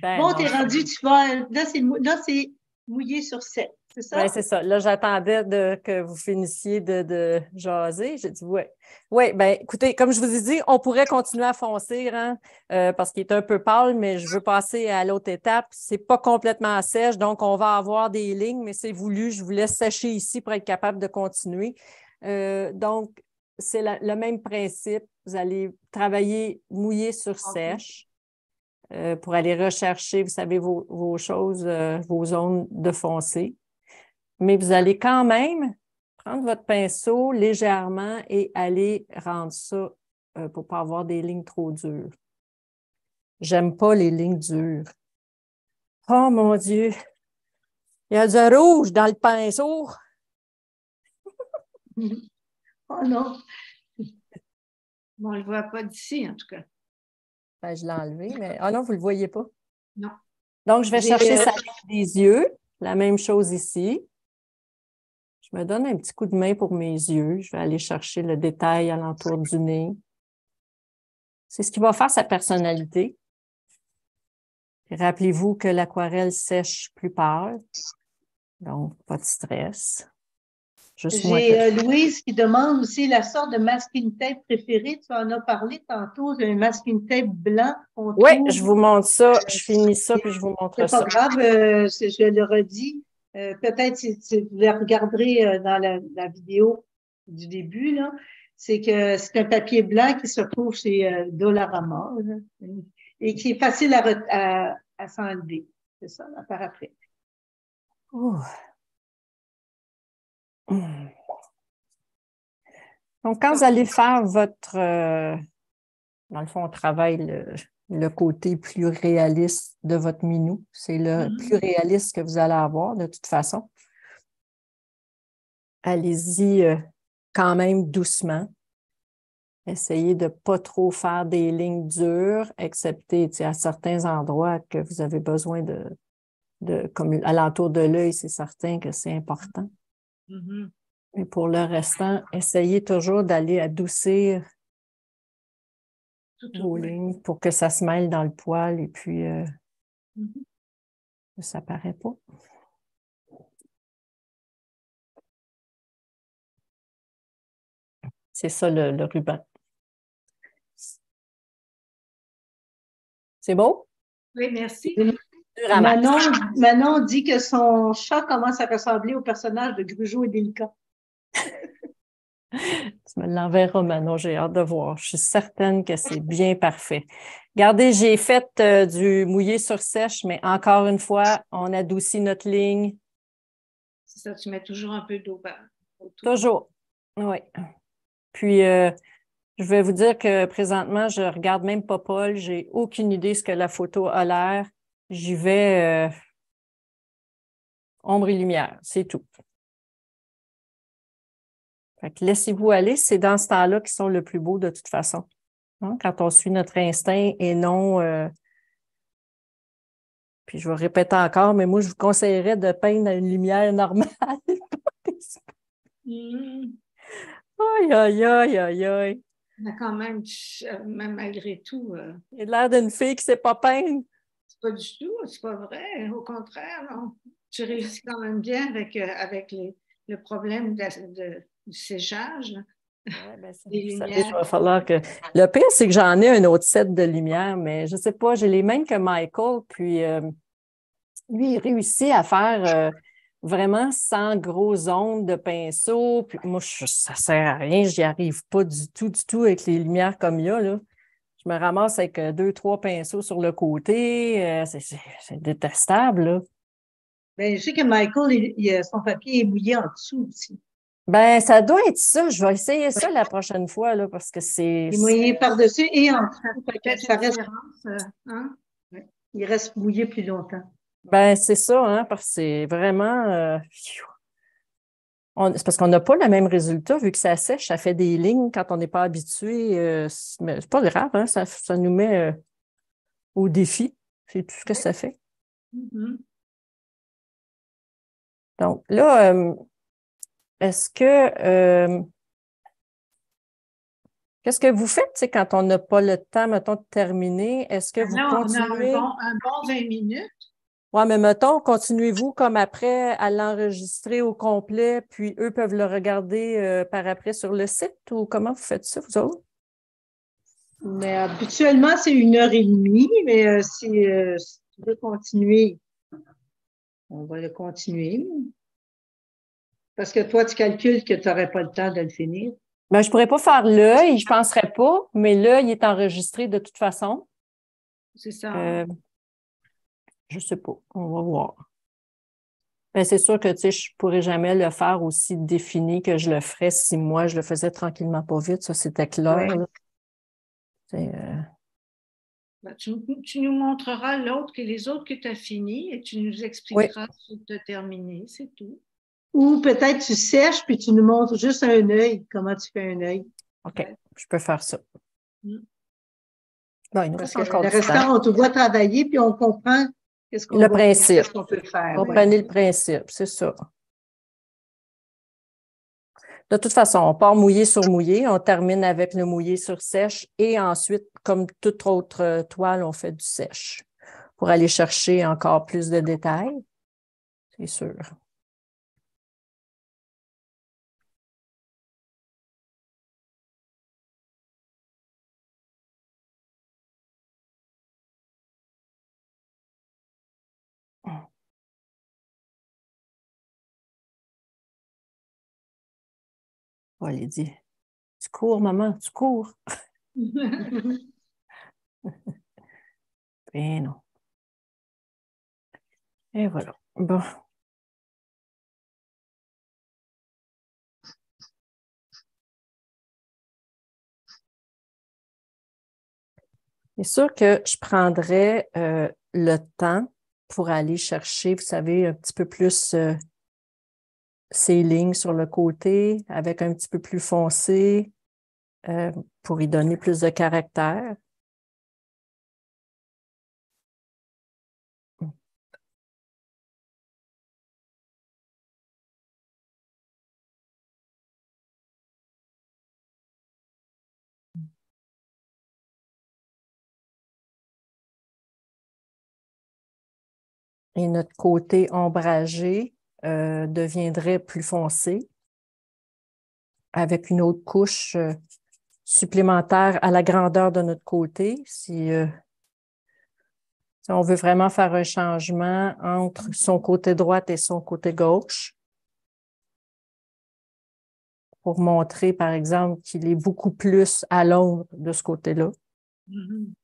Bon, t'es rendu, tu vas. Là, c'est mouillé sur 7. C'est ça? Oui, c'est ça. Là, j'attendais que vous finissiez de jaser. J'ai dit oui. Oui, bien, écoutez, comme je vous ai dit, on pourrait continuer à foncer, hein, parce qu'il est un peu pâle, mais je veux passer à l'autre étape. C'est pas complètement sèche, donc on va avoir des lignes, mais c'est voulu. Je vous laisse sécher ici pour être capable de continuer. Donc, c'est le même principe. Vous allez travailler mouillé sur sèche pour aller rechercher, vous savez, vos choses, vos zones de foncé. Mais vous allez quand même prendre votre pinceau légèrement et aller rendre ça pour ne pas avoir des lignes trop dures. J'aime pas les lignes dures. Oh mon Dieu! Il y a du rouge dans le pinceau. Oh non! Bon, on ne le voit pas d'ici, en tout cas. Ben, je l'ai enlevé, mais... Ah non, vous ne le voyez pas. Non. Donc, je vais chercher sa ligne des yeux. La même chose ici. Je me donne un petit coup de main pour mes yeux. Je vais aller chercher le détail alentour du nez. C'est ce qui va faire sa personnalité. Rappelez-vous que l'aquarelle sèche plus pâle. Donc, pas de stress. Juste moins J'ai Louise qui demande aussi la sorte de masking tape préférée. Tu en as parlé tantôt, d'un masking tape blanc qu'on oui, trouve. je vous montre ça. Je finis ça, puis je vous montre ça. ça. C'est pas grave, je le redis. Peut-être si vous le regarderez dans la vidéo du début, là, c'est que c'est un papier blanc qui se trouve chez Dollarama et qui est facile à s'enlever. C'est ça, à part après. Ouh. Donc, quand vous allez faire votre, dans le fond, on travaille le côté plus réaliste de votre minou. C'est le plus réaliste que vous allez avoir de toute façon. Allez-y quand même doucement. Essayez de ne pas trop faire des lignes dures, excepté à certains endroits que vous avez besoin comme alentour de l'œil, c'est certain que c'est important. Mm-hmm. Mais pour le restant, essayez toujours d'aller adoucir vos lignes pour que ça se mêle dans le poil et puis ça ne paraît pas. C'est ça le ruban. C'est beau? Oui, merci. Manon dit que son chat commence à ressembler au personnage de Grugeot et Délicat. Tu me l'enverras, Manon, j'ai hâte de voir. Je suis certaine que c'est bien parfait. Regardez, j'ai fait du mouillé sur sèche, mais encore une fois, on adoucit notre ligne. C'est ça, tu mets toujours un peu d'eau autour. Toujours, oui. Puis, je vais vous dire que présentement, je ne regarde même pas Paul. J'ai aucune idée ce que la photo a l'air. J'y vais ombre et lumière, c'est tout. Fait que laissez-vous aller, c'est dans ce temps-là qu'ils sont le plus beaux de toute façon. Hein? Quand on suit notre instinct et non... Puis je vais répéter encore, mais moi, je vous conseillerais de peindre à une lumière normale. Aïe, aïe, aïe, aïe, aïe. Mais quand même, même malgré tout... Il a l'air d'une fille qui ne sait pas peindre. C'est pas du tout, c'est pas vrai. Au contraire, non. Tu réussis quand même bien avec le problème du séchage. Ouais, ben, il va falloir que... Le pire, c'est que j'en ai un autre set de lumière, mais je ne sais pas, j'ai les mêmes que Michael, puis lui, il réussit à faire vraiment sans gros ondes de pinceau, puis moi, ça ne sert à rien, je n'y arrive pas du tout avec les lumières comme il y a, là. Je me ramasse avec 2-3 pinceaux sur le côté, c'est détestable, là. Ben, je sais que Michael, son papier est mouillé en dessous aussi. Ben, ça doit être ça. Je vais essayer ça la prochaine fois, là, parce que c'est... Il est mouillé par-dessus et en dessous. Ça reste, hein? Il reste mouillé plus longtemps. Ben, c'est ça, hein, parce que c'est vraiment... c'est parce qu'on n'a pas le même résultat, vu que ça sèche, ça fait des lignes quand on n'est pas habitué. Mais c'est pas grave, hein, ça nous met au défi. C'est tout ce que ça fait. Donc, là... Est-ce que, qu'est-ce que vous faites quand on n'a pas le temps, mettons, de terminer? Est-ce que vous continuez? On a un bon 20 minutes. Oui, mais mettons, continuez-vous comme après à l'enregistrer au complet, puis eux peuvent le regarder par après sur le site ou comment vous faites ça, vous autres? Mais habituellement, c'est 1 heure et demie, mais si tu veux continuer, on va le continuer. Parce que toi, tu calcules que tu n'aurais pas le temps de le finir. Ben, je ne pourrais pas faire l'œil, je ne penserais pas, mais l'œil est enregistré de toute façon. C'est ça. Je ne sais pas, on va voir. Ben, c'est sûr que je ne pourrais jamais le faire aussi défini que je le ferais si moi, je le faisais tranquillement pas vite. Ça, c'était clair. Ouais. Tu nous montreras les autres que tu as fini et tu nous expliqueras si tu as terminé, c'est tout. Ou peut-être tu sèches puis tu nous montres juste un œil, comment tu fais un œil. OK, je peux faire ça. Bon, il nous Parce reste que encore le du temps. restant, on te voit travailler puis on comprend qu'est-ce qu'on Le va principe. faire, qu'est-ce qu'on peut faire. Comprenez le principe, c'est ça. De toute façon, on part mouillé sur mouillé, on termine avec le mouillé sur sèche et ensuite, comme toute autre toile, on fait du sèche pour aller chercher encore plus de détails, c'est sûr. Oh, Lydie, tu cours, maman, tu cours. Ben non. Et voilà. Bon. C'est sûr que je prendrais le temps pour aller chercher, vous savez, un petit peu plus ces lignes sur le côté, avec un petit peu plus foncé, pour y donner plus de caractère. Et notre côté ombragé deviendrait plus foncé avec une autre couche supplémentaire à la grandeur de notre côté. Si on veut vraiment faire un changement entre son côté droit et son côté gauche, pour montrer, par exemple, qu'il est beaucoup plus à l'ombre de ce côté-là. Mm-hmm.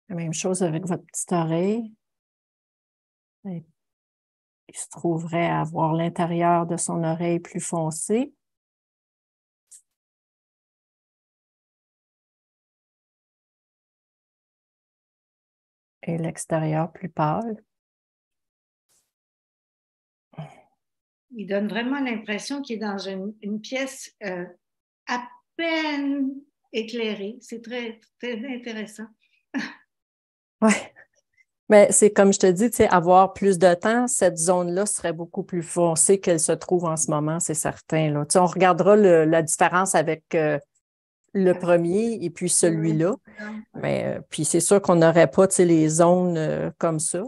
La même chose avec votre petite oreille. Il se trouverait à avoir l'intérieur de son oreille plus foncé. Et l'extérieur plus pâle. Il donne vraiment l'impression qu'il est dans une pièce à peine éclairée. C'est très, très intéressant. Oui. Mais c'est comme je te dis, avoir plus de temps, cette zone-là serait beaucoup plus foncée qu'elle se trouve en ce moment, c'est certain. Là. On regardera la différence avec le premier et puis celui-là. Mais puis c'est sûr qu'on n'aurait pas les zones comme ça.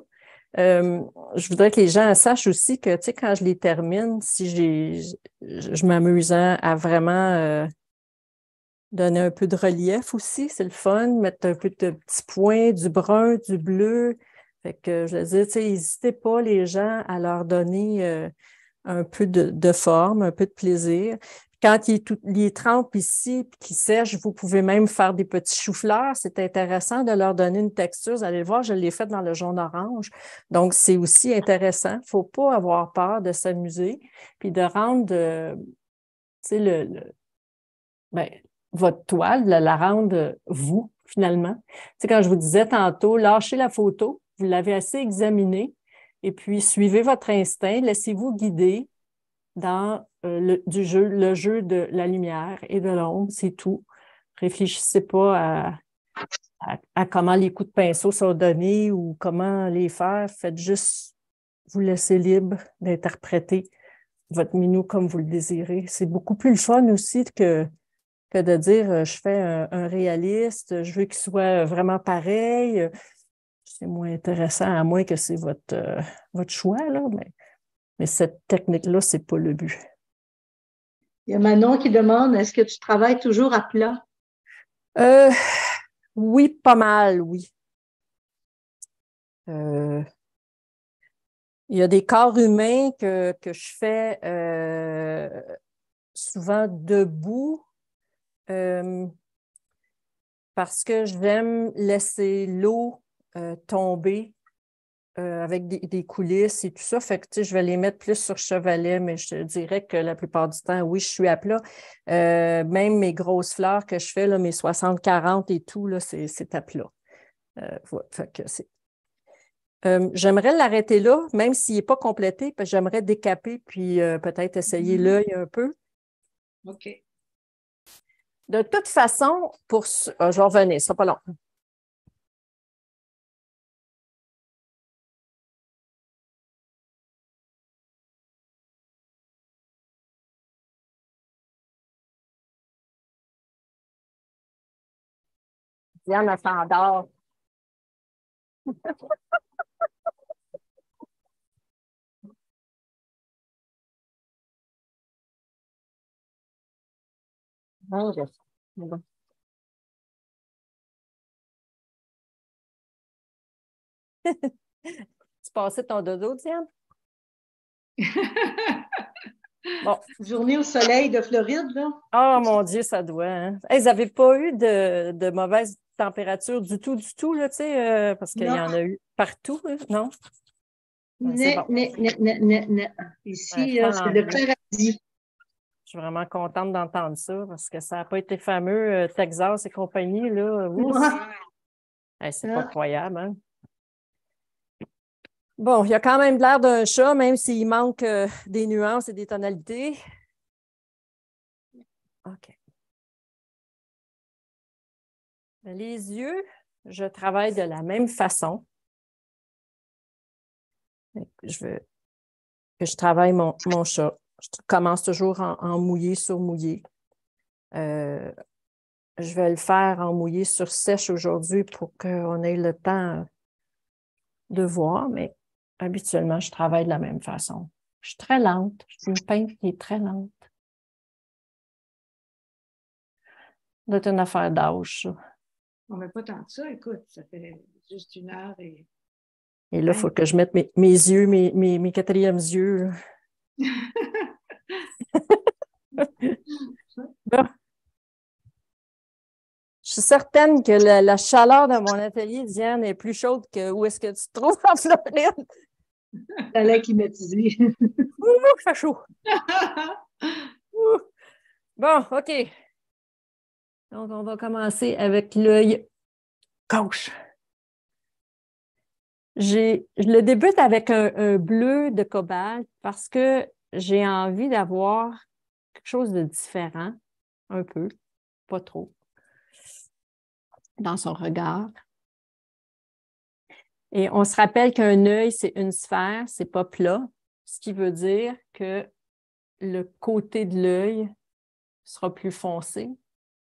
Je voudrais que les gens sachent aussi que quand je les termine, si je m'amuse à vraiment donner un peu de relief aussi, c'est le fun, mettre un peu de petits points, du brun, du bleu. Fait que je veux dire, n'hésitez pas les gens à leur donner un peu de forme, un peu de plaisir. Quand il trempe ici et qu'il sèche, vous pouvez même faire des petits choux-fleurs. C'est intéressant de leur donner une texture. Vous allez le voir, je l'ai fait dans le jaune-orange. Donc, c'est aussi intéressant. Il ne faut pas avoir peur de s'amuser puis de rendre votre toile, de la rendre vous, finalement. Quand je vous disais tantôt, lâchez la photo, vous l'avez assez examinée et puis suivez votre instinct, laissez-vous guider dans le jeu de la lumière et de l'ombre, c'est tout. Réfléchissez pas à comment les coups de pinceau sont donnés ou comment les faire. Faites juste vous laisser libre d'interpréter votre minou comme vous le désirez. C'est beaucoup plus le fun aussi que de dire je fais un réaliste, je veux qu'il soit vraiment pareil. C'est moins intéressant, à moins que c'est votre choix, là, mais cette technique-là, c'est pas le but. Il y a Manon qui demande, est-ce que tu travailles toujours à plat? Oui, pas mal, oui. Il y a des corps humains que je fais souvent debout parce que j'aime laisser l'eau tomber avec des coulisses et tout ça. Fait que, tu sais, je vais les mettre plus sur chevalet, mais je te dirais que la plupart du temps, oui, je suis à plat. Même mes grosses fleurs que je fais, là, mes 60-40 et tout, là, c'est à plat. Voilà. Fait que j'aimerais l'arrêter là, même s'il n'est pas complété, parce que j'aimerais décaper puis peut-être essayer l'œil un peu. OK. De toute façon, je vais revenir, ce sera pas long. Diane, elle s'endort. Bon. Tu passais ton dodo, Diane? Bon. Journée au soleil de Floride, là. Oh mon Dieu, ça doit. Hein? Hey, vous n'avez pas eu de mauvaise température du tout, là, tu sais, parce qu'il y en a eu partout, hein? Non? C'est bon. Ici, c'est le paradis. Je suis vraiment contente d'entendre ça parce que ça n'a pas été fameux, Texas et compagnie, là. Hey, c'est pas croyable, hein? Bon, il y a quand même l'air d'un chat, même s'il manque des nuances et des tonalités. OK. Les yeux, je travaille de la même façon. Je veux que je travaille mon chat. Je commence toujours en mouillé sur mouillé. Je vais le faire en mouillé sur sèche aujourd'hui pour qu'on ait le temps de voir, mais habituellement, je travaille de la même façon. Je suis très lente. Je suis une peintre qui est très lente. C'est une affaire d'âge, ça. On ne met pas tant que ça, écoute, ça fait juste 1 heure et... Et là, il faut que je mette mes yeux, mes quatrièmes yeux. Bon. Je suis certaine que la chaleur de mon atelier, Diane, est plus chaude que où est-ce que tu te trouves en Floride. Ça l'a climatisé. Il fait chaud. Bon, OK. Donc, on va commencer avec l'œil gauche. Je le débute avec un bleu de cobalt parce que j'ai envie d'avoir quelque chose de différent, un peu, pas trop, dans son regard. Et on se rappelle qu'un œil, c'est une sphère, c'est pas plat, ce qui veut dire que le côté de l'œil sera plus foncé,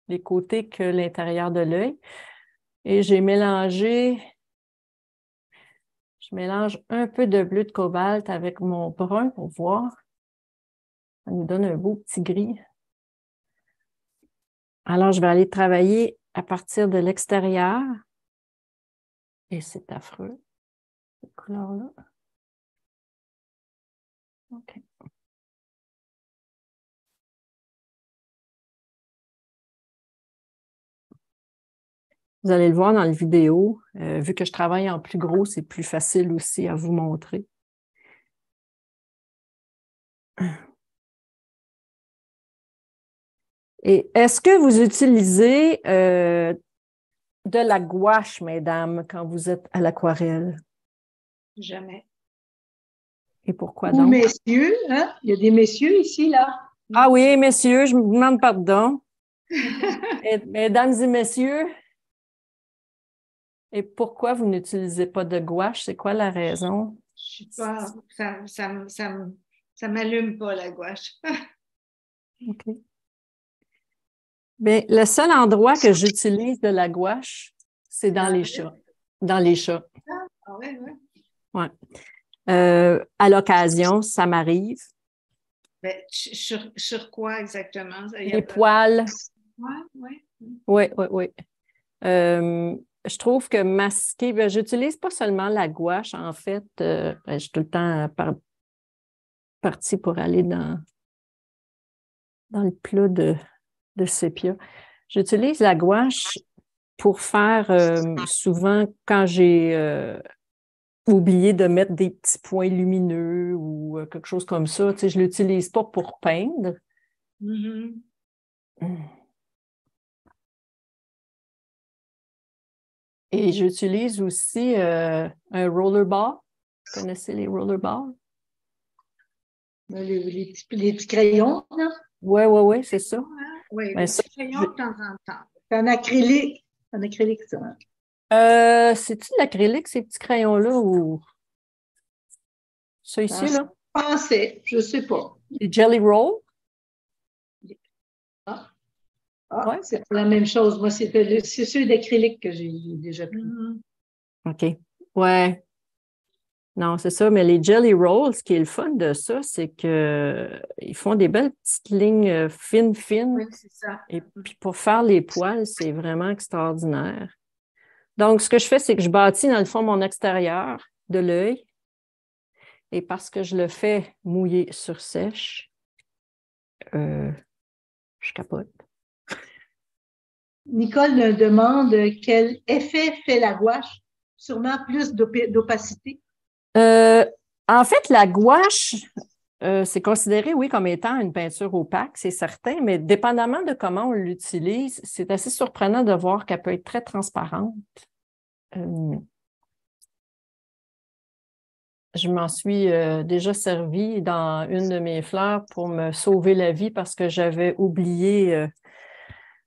les côtés que l'intérieur de l'œil. Et je mélange un peu de bleu de cobalt avec mon brun pour voir. Ça nous donne un beau petit gris. Alors, je vais aller travailler à partir de l'extérieur. Et c'est affreux, cette couleur-là. OK. Vous allez le voir dans la vidéo. Vu que je travaille en plus gros, c'est plus facile aussi à vous montrer. Et est-ce que vous utilisez de la gouache, mesdames, quand vous êtes à l'aquarelle? Jamais. Et pourquoi Ou donc? messieurs, hein? Il y a des messieurs ici, là. Ah oui, messieurs, je me demande pardon. Mesdames et messieurs, Et pourquoi vous n'utilisez pas de gouache? C'est quoi la raison? Je suis pas, ça m'allume pas la gouache. OK. Bien, le seul endroit que j'utilise de la gouache, c'est dans les chats. Dans les chats. Ah ouais, ouais. Ouais. À l'occasion, ça m'arrive. Ben, sur quoi exactement? Les poils. Ouais, ouais. Oui, oui, oui. Je trouve que masquer, ben, j'utilise pas seulement la gouache, en fait. Ben, je suis tout le temps partie pour aller dans le plat de sépia. J'utilise la gouache pour faire souvent quand j'ai oublié de mettre des petits points lumineux ou quelque chose comme ça. Tu sais, je ne l'utilise pas pour peindre. Mm-hmm. Et j'utilise aussi un rollerball. Vous connaissez les rollerballs? Les petits crayons, là. Oui, oui, oui, c'est ça. Oui, Ben, les ça, petits crayons de temps en temps. C'est en acrylique. En acrylique, ça. c'est-tu de l'acrylique, ces petits crayons-là, ou ça ici, là? Je pensais, je ne sais pas. Les Jelly Roll? Ouais. C'est la même chose. Moi, c'est ceux d'acrylique que j'ai déjà pris. Mm-hmm. OK. Ouais. Non, c'est ça. Mais les Jelly Rolls, ce qui est le fun de ça, c'est qu'ils font des belles petites lignes fines. Oui, c'est ça. Et puis pour faire les poils, c'est vraiment extraordinaire. Donc, ce que je fais, c'est que je bâtis, dans le fond, mon extérieur de l'œil. Et parce que je le fais mouiller sur sèche, je capote. Nicole me demande quel effet fait la gouache. Sûrement plus d'opacité. En fait, la gouache, c'est considéré, oui, comme étant une peinture opaque, c'est certain, mais dépendamment de comment on l'utilise, c'est assez surprenant de voir qu'elle peut être très transparente. Je m'en suis déjà servi dans une de mes fleurs pour me sauver la vie parce que j'avais oublié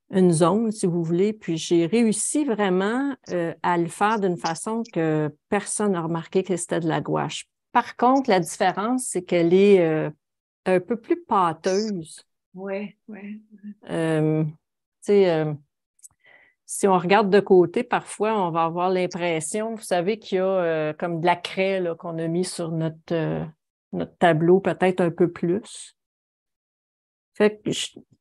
une zone, si vous voulez, puis j'ai réussi vraiment à le faire d'une façon que personne n'a remarqué que c'était de la gouache. Par contre, la différence, c'est qu'elle est un peu plus pâteuse. Oui, oui. Tu sais, si on regarde de côté, parfois, on va avoir l'impression, vous savez, qu'il y a comme de la craie là, qu'on a mis sur notre tableau, peut-être un peu plus. Fait que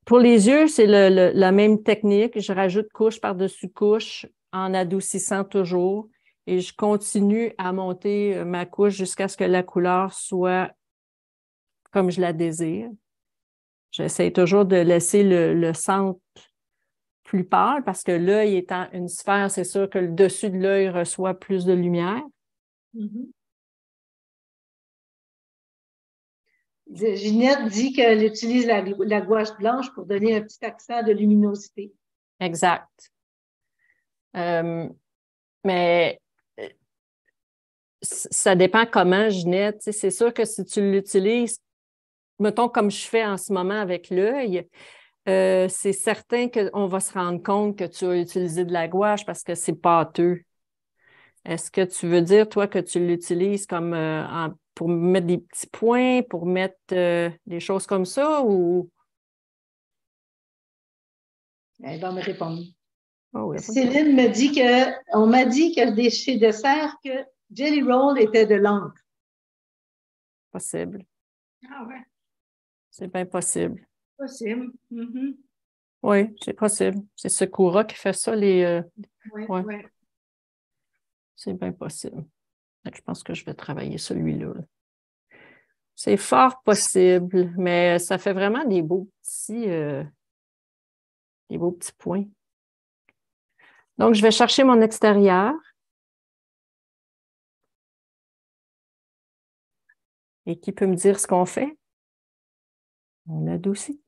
pour les yeux, c'est la même technique. Je rajoute couche par-dessus couche en adoucissant toujours et je continue à monter ma couche jusqu'à ce que la couleur soit comme je la désire. J'essaie toujours de laisser le centre plus pâle parce que l'œil étant une sphère, c'est sûr que le dessus de l'œil reçoit plus de lumière. Mm-hmm. Ginette dit qu'elle utilise la gouache blanche pour donner un petit accent de luminosité. Exact. Mais ça dépend comment, Ginette. C'est sûr que si tu l'utilises, mettons comme je fais en ce moment avec l'œil, c'est certain qu'on va se rendre compte que tu as utilisé de la gouache parce que c'est pâteux. Est-ce que tu veux dire, toi, que tu l'utilises comme pour mettre des petits points, pour mettre des choses comme ça ou... Elle va me répondre. Oh, oui, Céline me dit on m'a dit que chez Dessert que Jelly Roll était de l'encre. possible. Ah ouais, C'est bien possible. possible. Mm-hmm. Oui, c'est possible. C'est Sakura qui fait ça, les... Oui, ouais. oui. C'est bien possible. Je pense que je vais travailler celui-là. C'est fort possible, mais ça fait vraiment des beaux petits points. Donc, je vais chercher mon extérieur. Et qui peut me dire ce qu'on fait? On adoucit.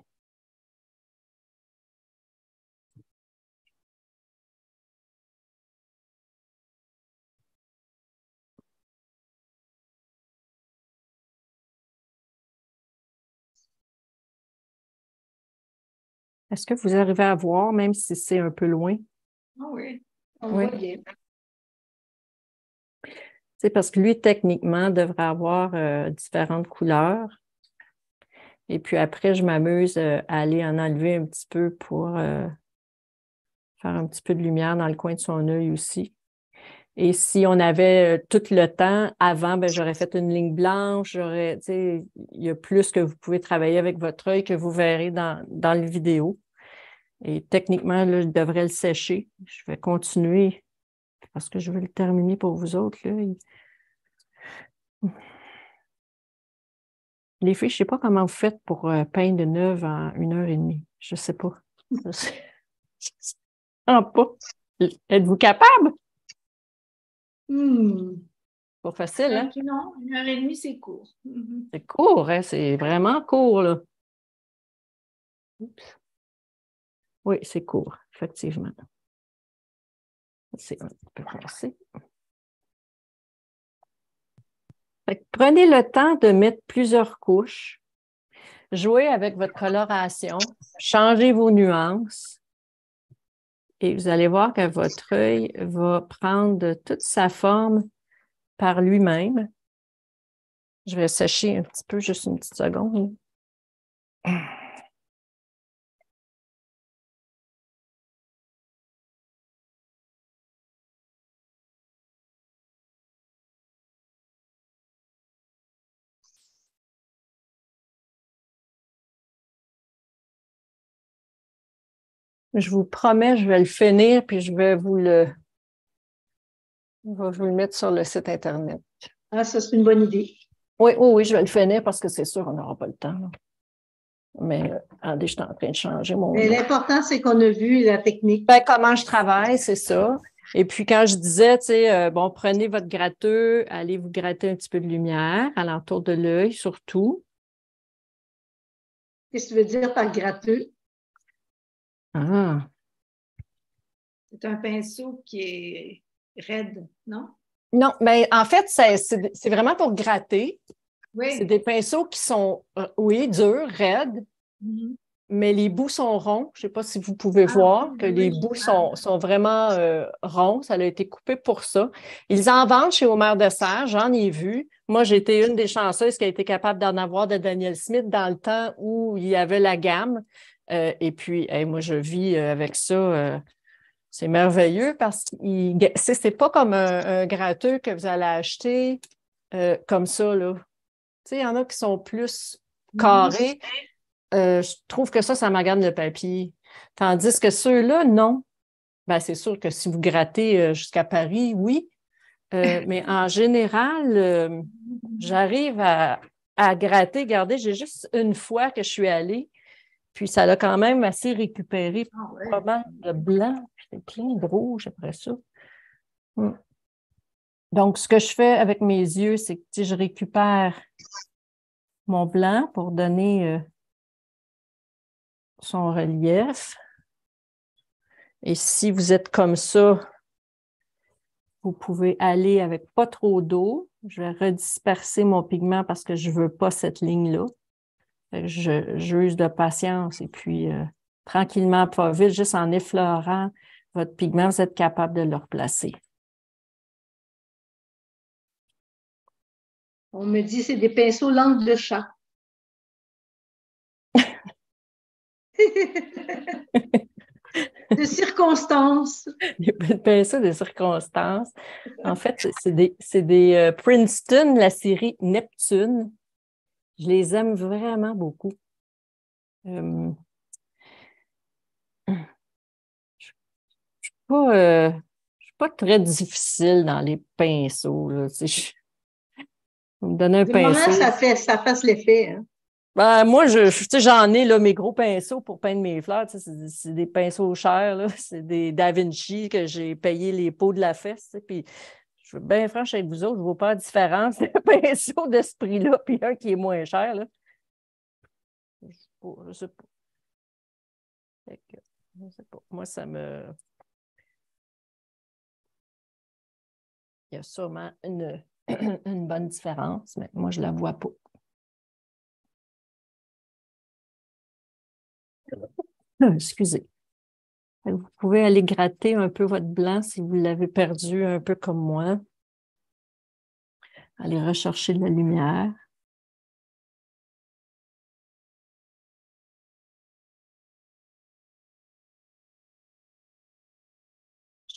Est-ce que vous arrivez à voir, même si c'est un peu loin? Ah oui. On Oui. voit bien. C'est parce que lui, techniquement, devrait avoir différentes couleurs. Et puis après, je m'amuse à aller en enlever un petit peu pour faire un petit peu de lumière dans le coin de son œil aussi. Et si on avait tout le temps, avant, ben, j'aurais fait une ligne blanche, tu sais, il y a plus que vous pouvez travailler avec votre œil que vous verrez dans les vidéos. Et techniquement, là, je devrais le sécher. Je vais continuer parce que je veux le terminer pour vous autres. Là. Les filles, je ne sais pas comment vous faites pour peindre une œuvre en 1 heure et demie. Je ne sais pas. Je sais pas. Êtes-vous capable? Pas facile, hein? Non, 1 heure et demie, c'est court. C'est court, hein? C'est vraiment court, là. Oups. Oui, c'est court, effectivement. C'est un petit peu passé. Prenez le temps de mettre plusieurs couches. Jouez avec votre coloration. Changez vos nuances. Et vous allez voir que votre œil va prendre toute sa forme par lui-même. Je vais sécher un petit peu, juste une petite seconde. Je vous promets, je vais le finir, puis je vais vous le mettre sur le site Internet. Ah, ça, c'est une bonne idée. Oui, je vais le finir parce que c'est sûr, on n'aura pas le temps. Là. Mais attendez, je suis en train de changer mon. Mais l'important, c'est qu'on a vu la technique. Ben, comment je travaille, c'est ça. Et puis, quand je disais, tu sais, bon, prenez votre gratteux, allez vous gratter un petit peu de lumière alentour de l'œil, surtout. Qu'est-ce que tu veux dire par gratteux? Ah. C'est un pinceau qui est raide, non? Non, mais en fait, c'est vraiment pour gratter. Oui. C'est des pinceaux qui sont, oui, durs, raides, mais les bouts sont ronds. Je ne sais pas si vous pouvez voir que les bouts sont vraiment ronds. Ça a été coupé pour ça. Ils en vendent chez Omer de Serre, j'en ai vu. Moi, j'ai été une des chanceuses qui a été capable d'en avoir de Daniel Smith dans le temps où il y avait la gamme. Et puis, moi, je vis avec ça. C'est merveilleux parce que c'est pas comme un gratteux que vous allez acheter comme ça, là. Tu sais, il y en a qui sont plus carrés. Je trouve que ça magane le papier. Tandis que ceux-là, non. Ben, c'est sûr que si vous grattez jusqu'à Paris, oui. Mais en général, j'arrive à gratter. Regardez, j'ai juste une fois que je suis allée, puis ça l'a quand même assez récupéré pas mal de blanc. C'est plein de rouge après ça. Donc, ce que je fais avec mes yeux, c'est que je récupère mon blanc pour donner son relief. Et si vous êtes comme ça, vous pouvez aller avec pas trop d'eau. Je vais redisperser mon pigment parce que je ne veux pas cette ligne-là. Je use de patience et puis tranquillement, pas vite, juste en effleurant votre pigment, vous êtes capable de le replacer. On me dit que c'est des pinceaux langue de chat. De circonstances. Des pinceaux de circonstances. En fait, c'est des Princeton, la série Neptune. Je les aime vraiment beaucoup. Je ne suis pas très difficile dans les pinceaux. Là. Vous me donnez un Du moment pinceau. ça fasse l'effet. Hein? Ben, moi, j'en ai là, mes gros pinceaux pour peindre mes fleurs. C'est des pinceaux chers. Là. C'est des Da Vinci que j'ai payé les pots de la fesse. Puis, je veux bien franche avec vous autres, je ne vois pas la différence. Un pinceau de ce prix-là, puis un qui est moins cher. Là. Je sais pas. Je sais pas. Moi, ça me. Il y a sûrement une bonne différence, mais moi, je ne la vois pas. Excusez. Vous pouvez aller gratter un peu votre blanc si vous l'avez perdu un peu comme moi. aller rechercher de la lumière.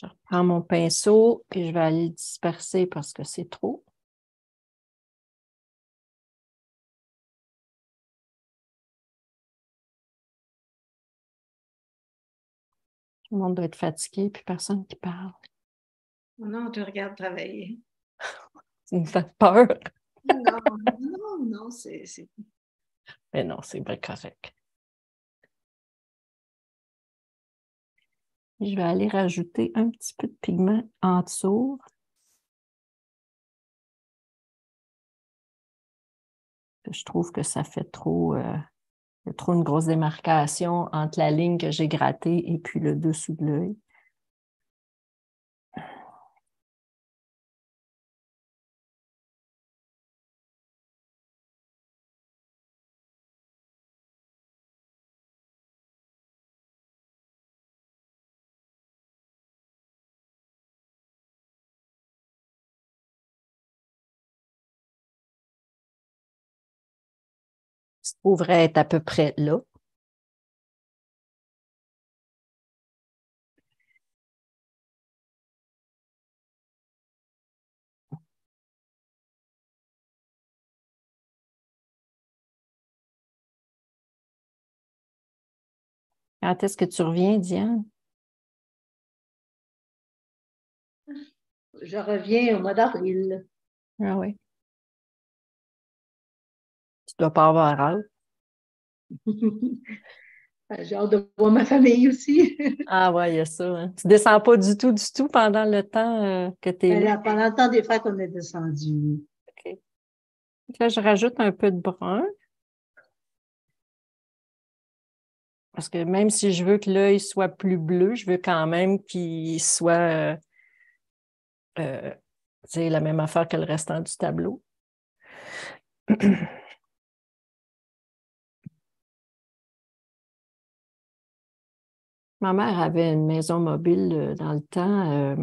Je reprends mon pinceau et je vais aller disperser parce que c'est trop. Tout le monde doit être fatigué, puis personne qui parle. Non, on te regarde travailler. Ça me fait peur. Non, c'est... Mais non, c'est bien correct. Je vais aller rajouter un petit peu de pigment en dessous. Je trouve que ça fait trop, il y a trop une grosse démarcation entre la ligne que j'ai grattée et puis le dessous de l'œil. Ça devrait être à peu près là. Quand est-ce que tu reviens, Diane? Je reviens au mois d'avril. Ah oui. Tu ne dois pas avoir hâte. J'ai hâte de voir ma famille aussi. Ah oui, il y a ça. Hein. Tu ne descends pas du tout pendant le temps que tu es là. Pendant le temps des fêtes, on est descendu. OK. Là, je rajoute un peu de brun. Parce que même si je veux que l'œil soit plus bleu, je veux quand même qu'il soit la même affaire que le restant du tableau. Ma mère avait une maison mobile dans le temps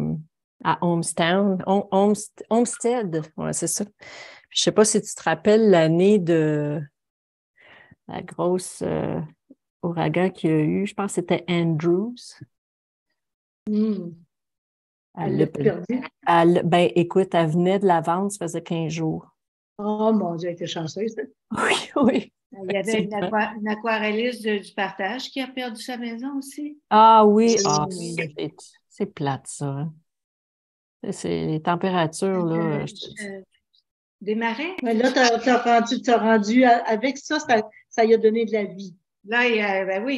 à Homestead. Ouais, c'est ça. Je ne sais pas si tu te rappelles l'année de la grosse ouragan qu'il y a eu. Je pense que c'était Andrews. Elle l'a perdu. Ben, écoute, elle venait de la vendre, ça faisait 15 jours. Oh mon Dieu, elle était chanceuse. Oui, oui. Il y avait une aquarelliste du partage qui a perdu sa maison aussi. Ah oui, c'est plate, ça. Hein. C'est les températures, là. Des marais? Mais là, tu as rendu avec ça, ça lui a donné de la vie. Là, il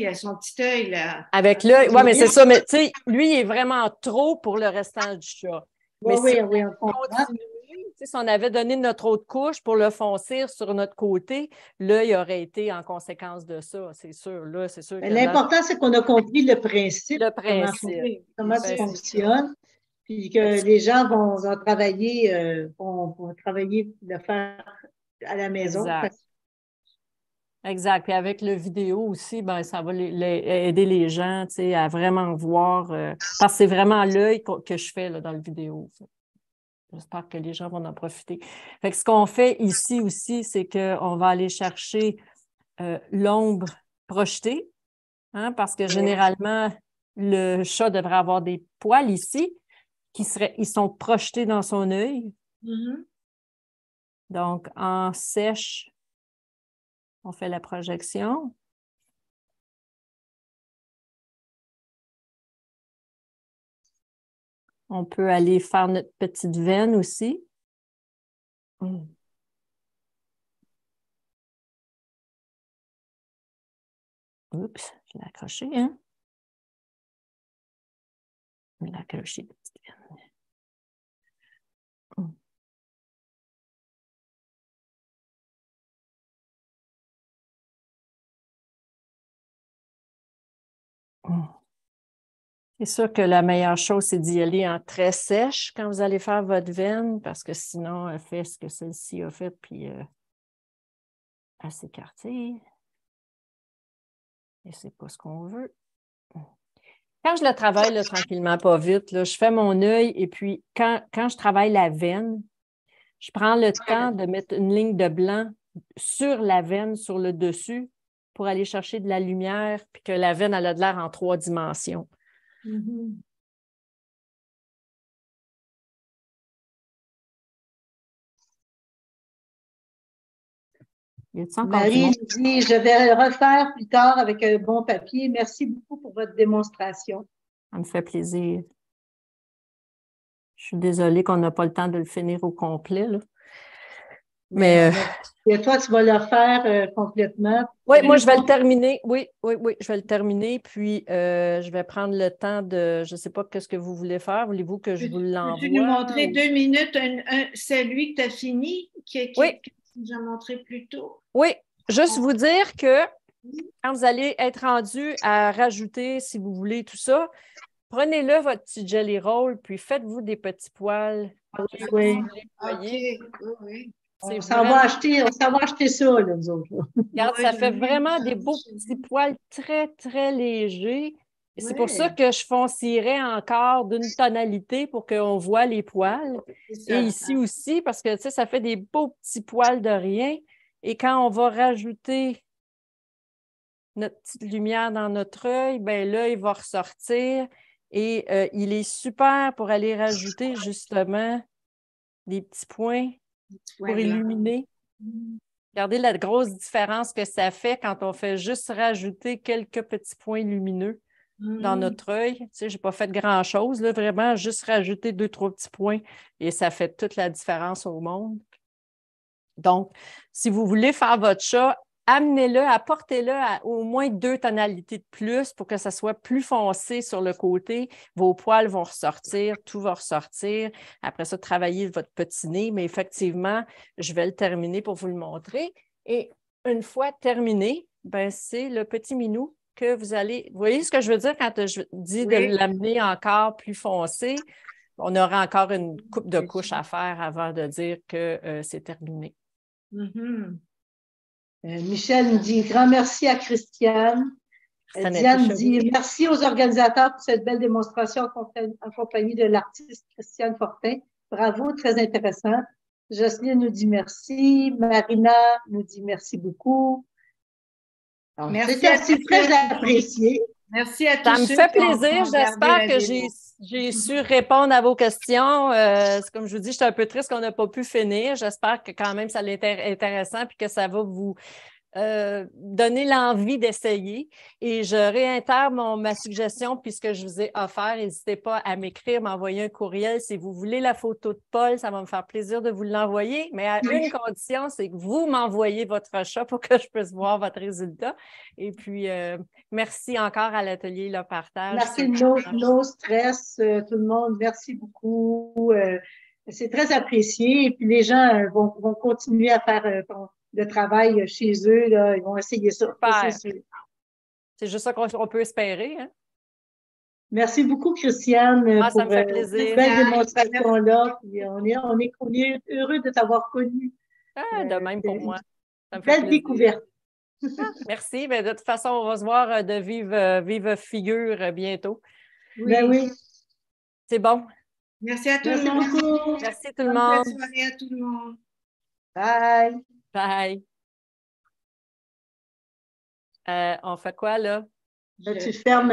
a son petit œil, là. Avec l'œil, oui, mais c'est ça. Mais tu sais, lui, il est vraiment trop pour le restant du chat. Mais si on continuait, si on avait donné notre autre couche pour le foncir sur notre côté, l'œil aurait été en conséquence de ça, c'est sûr. Là, c'est sûr. L'important, c'est qu'on a compris le principe. Comment ça fonctionne. Puis que les gens vont travailler, le faire à la maison. Exact. Puis avec le vidéo aussi, ben, ça va aider les gens à vraiment voir. Parce que c'est vraiment l'œil que je fais là, dans le vidéo. J'espère que les gens vont en profiter. Fait que ce qu'on fait ici aussi, c'est qu'on va aller chercher l'ombre projetée, hein, parce que généralement, le chat devrait avoir des poils ici ils sont projetés dans son œil. Mm-hmm. Donc, en sèche, on fait la projection. On peut aller faire notre petite veine aussi. Oups, je l'ai accroché, hein? Je l'ai accroché, la petite veine. C'est sûr que la meilleure chose, c'est d'y aller en très sèche quand vous allez faire votre veine, parce que sinon, elle fait ce que celle-ci a fait, puis elle s'écartille. Et c'est pas ce qu'on veut. Quand je le travaille là, tranquillement, pas vite, là, je fais mon œil et puis quand je travaille la veine, Je prends le temps de mettre une ligne de blanc sur la veine, sur le dessus, pour aller chercher de la lumière, puis que la veine, elle a de l'air en 3 dimensions. Mm-hmm. Marie nous dit, je vais refaire plus tard avec un bon papier. Merci beaucoup pour votre démonstration. Ça me fait plaisir. Je suis désolée qu'on n'a pas le temps de le finir au complet, là. Mais et toi, tu vas le faire complètement. Oui, moi, je vais le terminer. Oui, je vais le terminer. Puis, je vais prendre le temps de... Je ne sais pas qu'est-ce que vous voulez faire. Voulez-vous que je vous l'envoie? Peux-tu nous montrer 2 minutes celui que tu as fini, que tu nous as montré plus tôt? Oui, juste vous dire que quand vous allez être rendu à rajouter, si vous voulez, tout ça, prenez-le, votre petit jelly roll, puis faites-vous des petits poils. Oui. Oui. On s'en va acheter ça, là, nous autres. Regarde, ça fait vraiment des beaux petits poils très, très légers. C'est pour ça que je foncierais encore d'une tonalité pour qu'on voit les poils. Et ici aussi, parce que, tu sais, ça fait des beaux petits poils de rien. Et quand on va rajouter notre petite lumière dans notre œil, bien là, il va ressortir. Et il est super pour aller rajouter, justement, des petits points pour illuminer. Regardez la grosse différence que ça fait quand on fait juste rajouter quelques petits points lumineux dans notre œil. Tu sais, je n'ai pas fait grand-chose, là, vraiment, juste rajouter 2-3 petits points et ça fait toute la différence au monde. Donc, si vous voulez faire votre chat, amenez-le, apportez-le à au moins 2 tonalités de plus pour que ça soit plus foncé sur le côté. Vos poils vont ressortir, tout va ressortir. Après ça, travaillez votre petit nez, mais effectivement, je vais le terminer pour vous le montrer. Et une fois terminé, ben, c'est le petit minou que vous allez... Vous voyez ce que je veux dire quand je dis de l'amener encore plus foncé? On aura encore une coupe de couches à faire avant de dire que c'est terminé. Michel nous dit grand merci à Christiane. Diane dit merci aux organisateurs pour cette belle démonstration en compagnie de l'artiste Christiane Fortin. Bravo, très intéressant. Jocelyne nous dit merci. Marina nous dit merci beaucoup. Merci à tous. Très apprécié. Merci à tous. Ça me fait plaisir. J'espère que j'ai su répondre à vos questions. Comme je vous dis, je suis un peu triste qu'on n'a pas pu finir. J'espère que quand même ça l'est intéressant et que ça va vous donner l'envie d'essayer. Et je réitère ma suggestion puisque je vous ai offert. N'hésitez pas à m'écrire, m'envoyer un courriel. Si vous voulez la photo de Paul, ça va me faire plaisir de vous l'envoyer. Mais à une condition, c'est que vous m'envoyez votre chat pour que je puisse voir votre résultat. Et puis, merci encore à l'atelier Le Partage. Merci no stress, tout le monde. Merci beaucoup. C'est très apprécié. Et puis, les gens vont continuer à faire le travail chez eux. Là. Ils vont essayer ça. C'est juste ça qu'on peut espérer. Hein? Merci beaucoup, Christiane, pour ça me fait plaisir. cette belle démonstration-là. On est heureux de t'avoir connue. De même pour moi. Ça me fait belle découverte. Merci. Mais de toute façon, on va se voir de vive figure bientôt. Oui. Ben oui. C'est bon. Merci à tout le monde. Beaucoup. Merci tout le monde. Bonne soirée à tout le monde. Bye. Bye. On fait quoi, là? Tu fermes,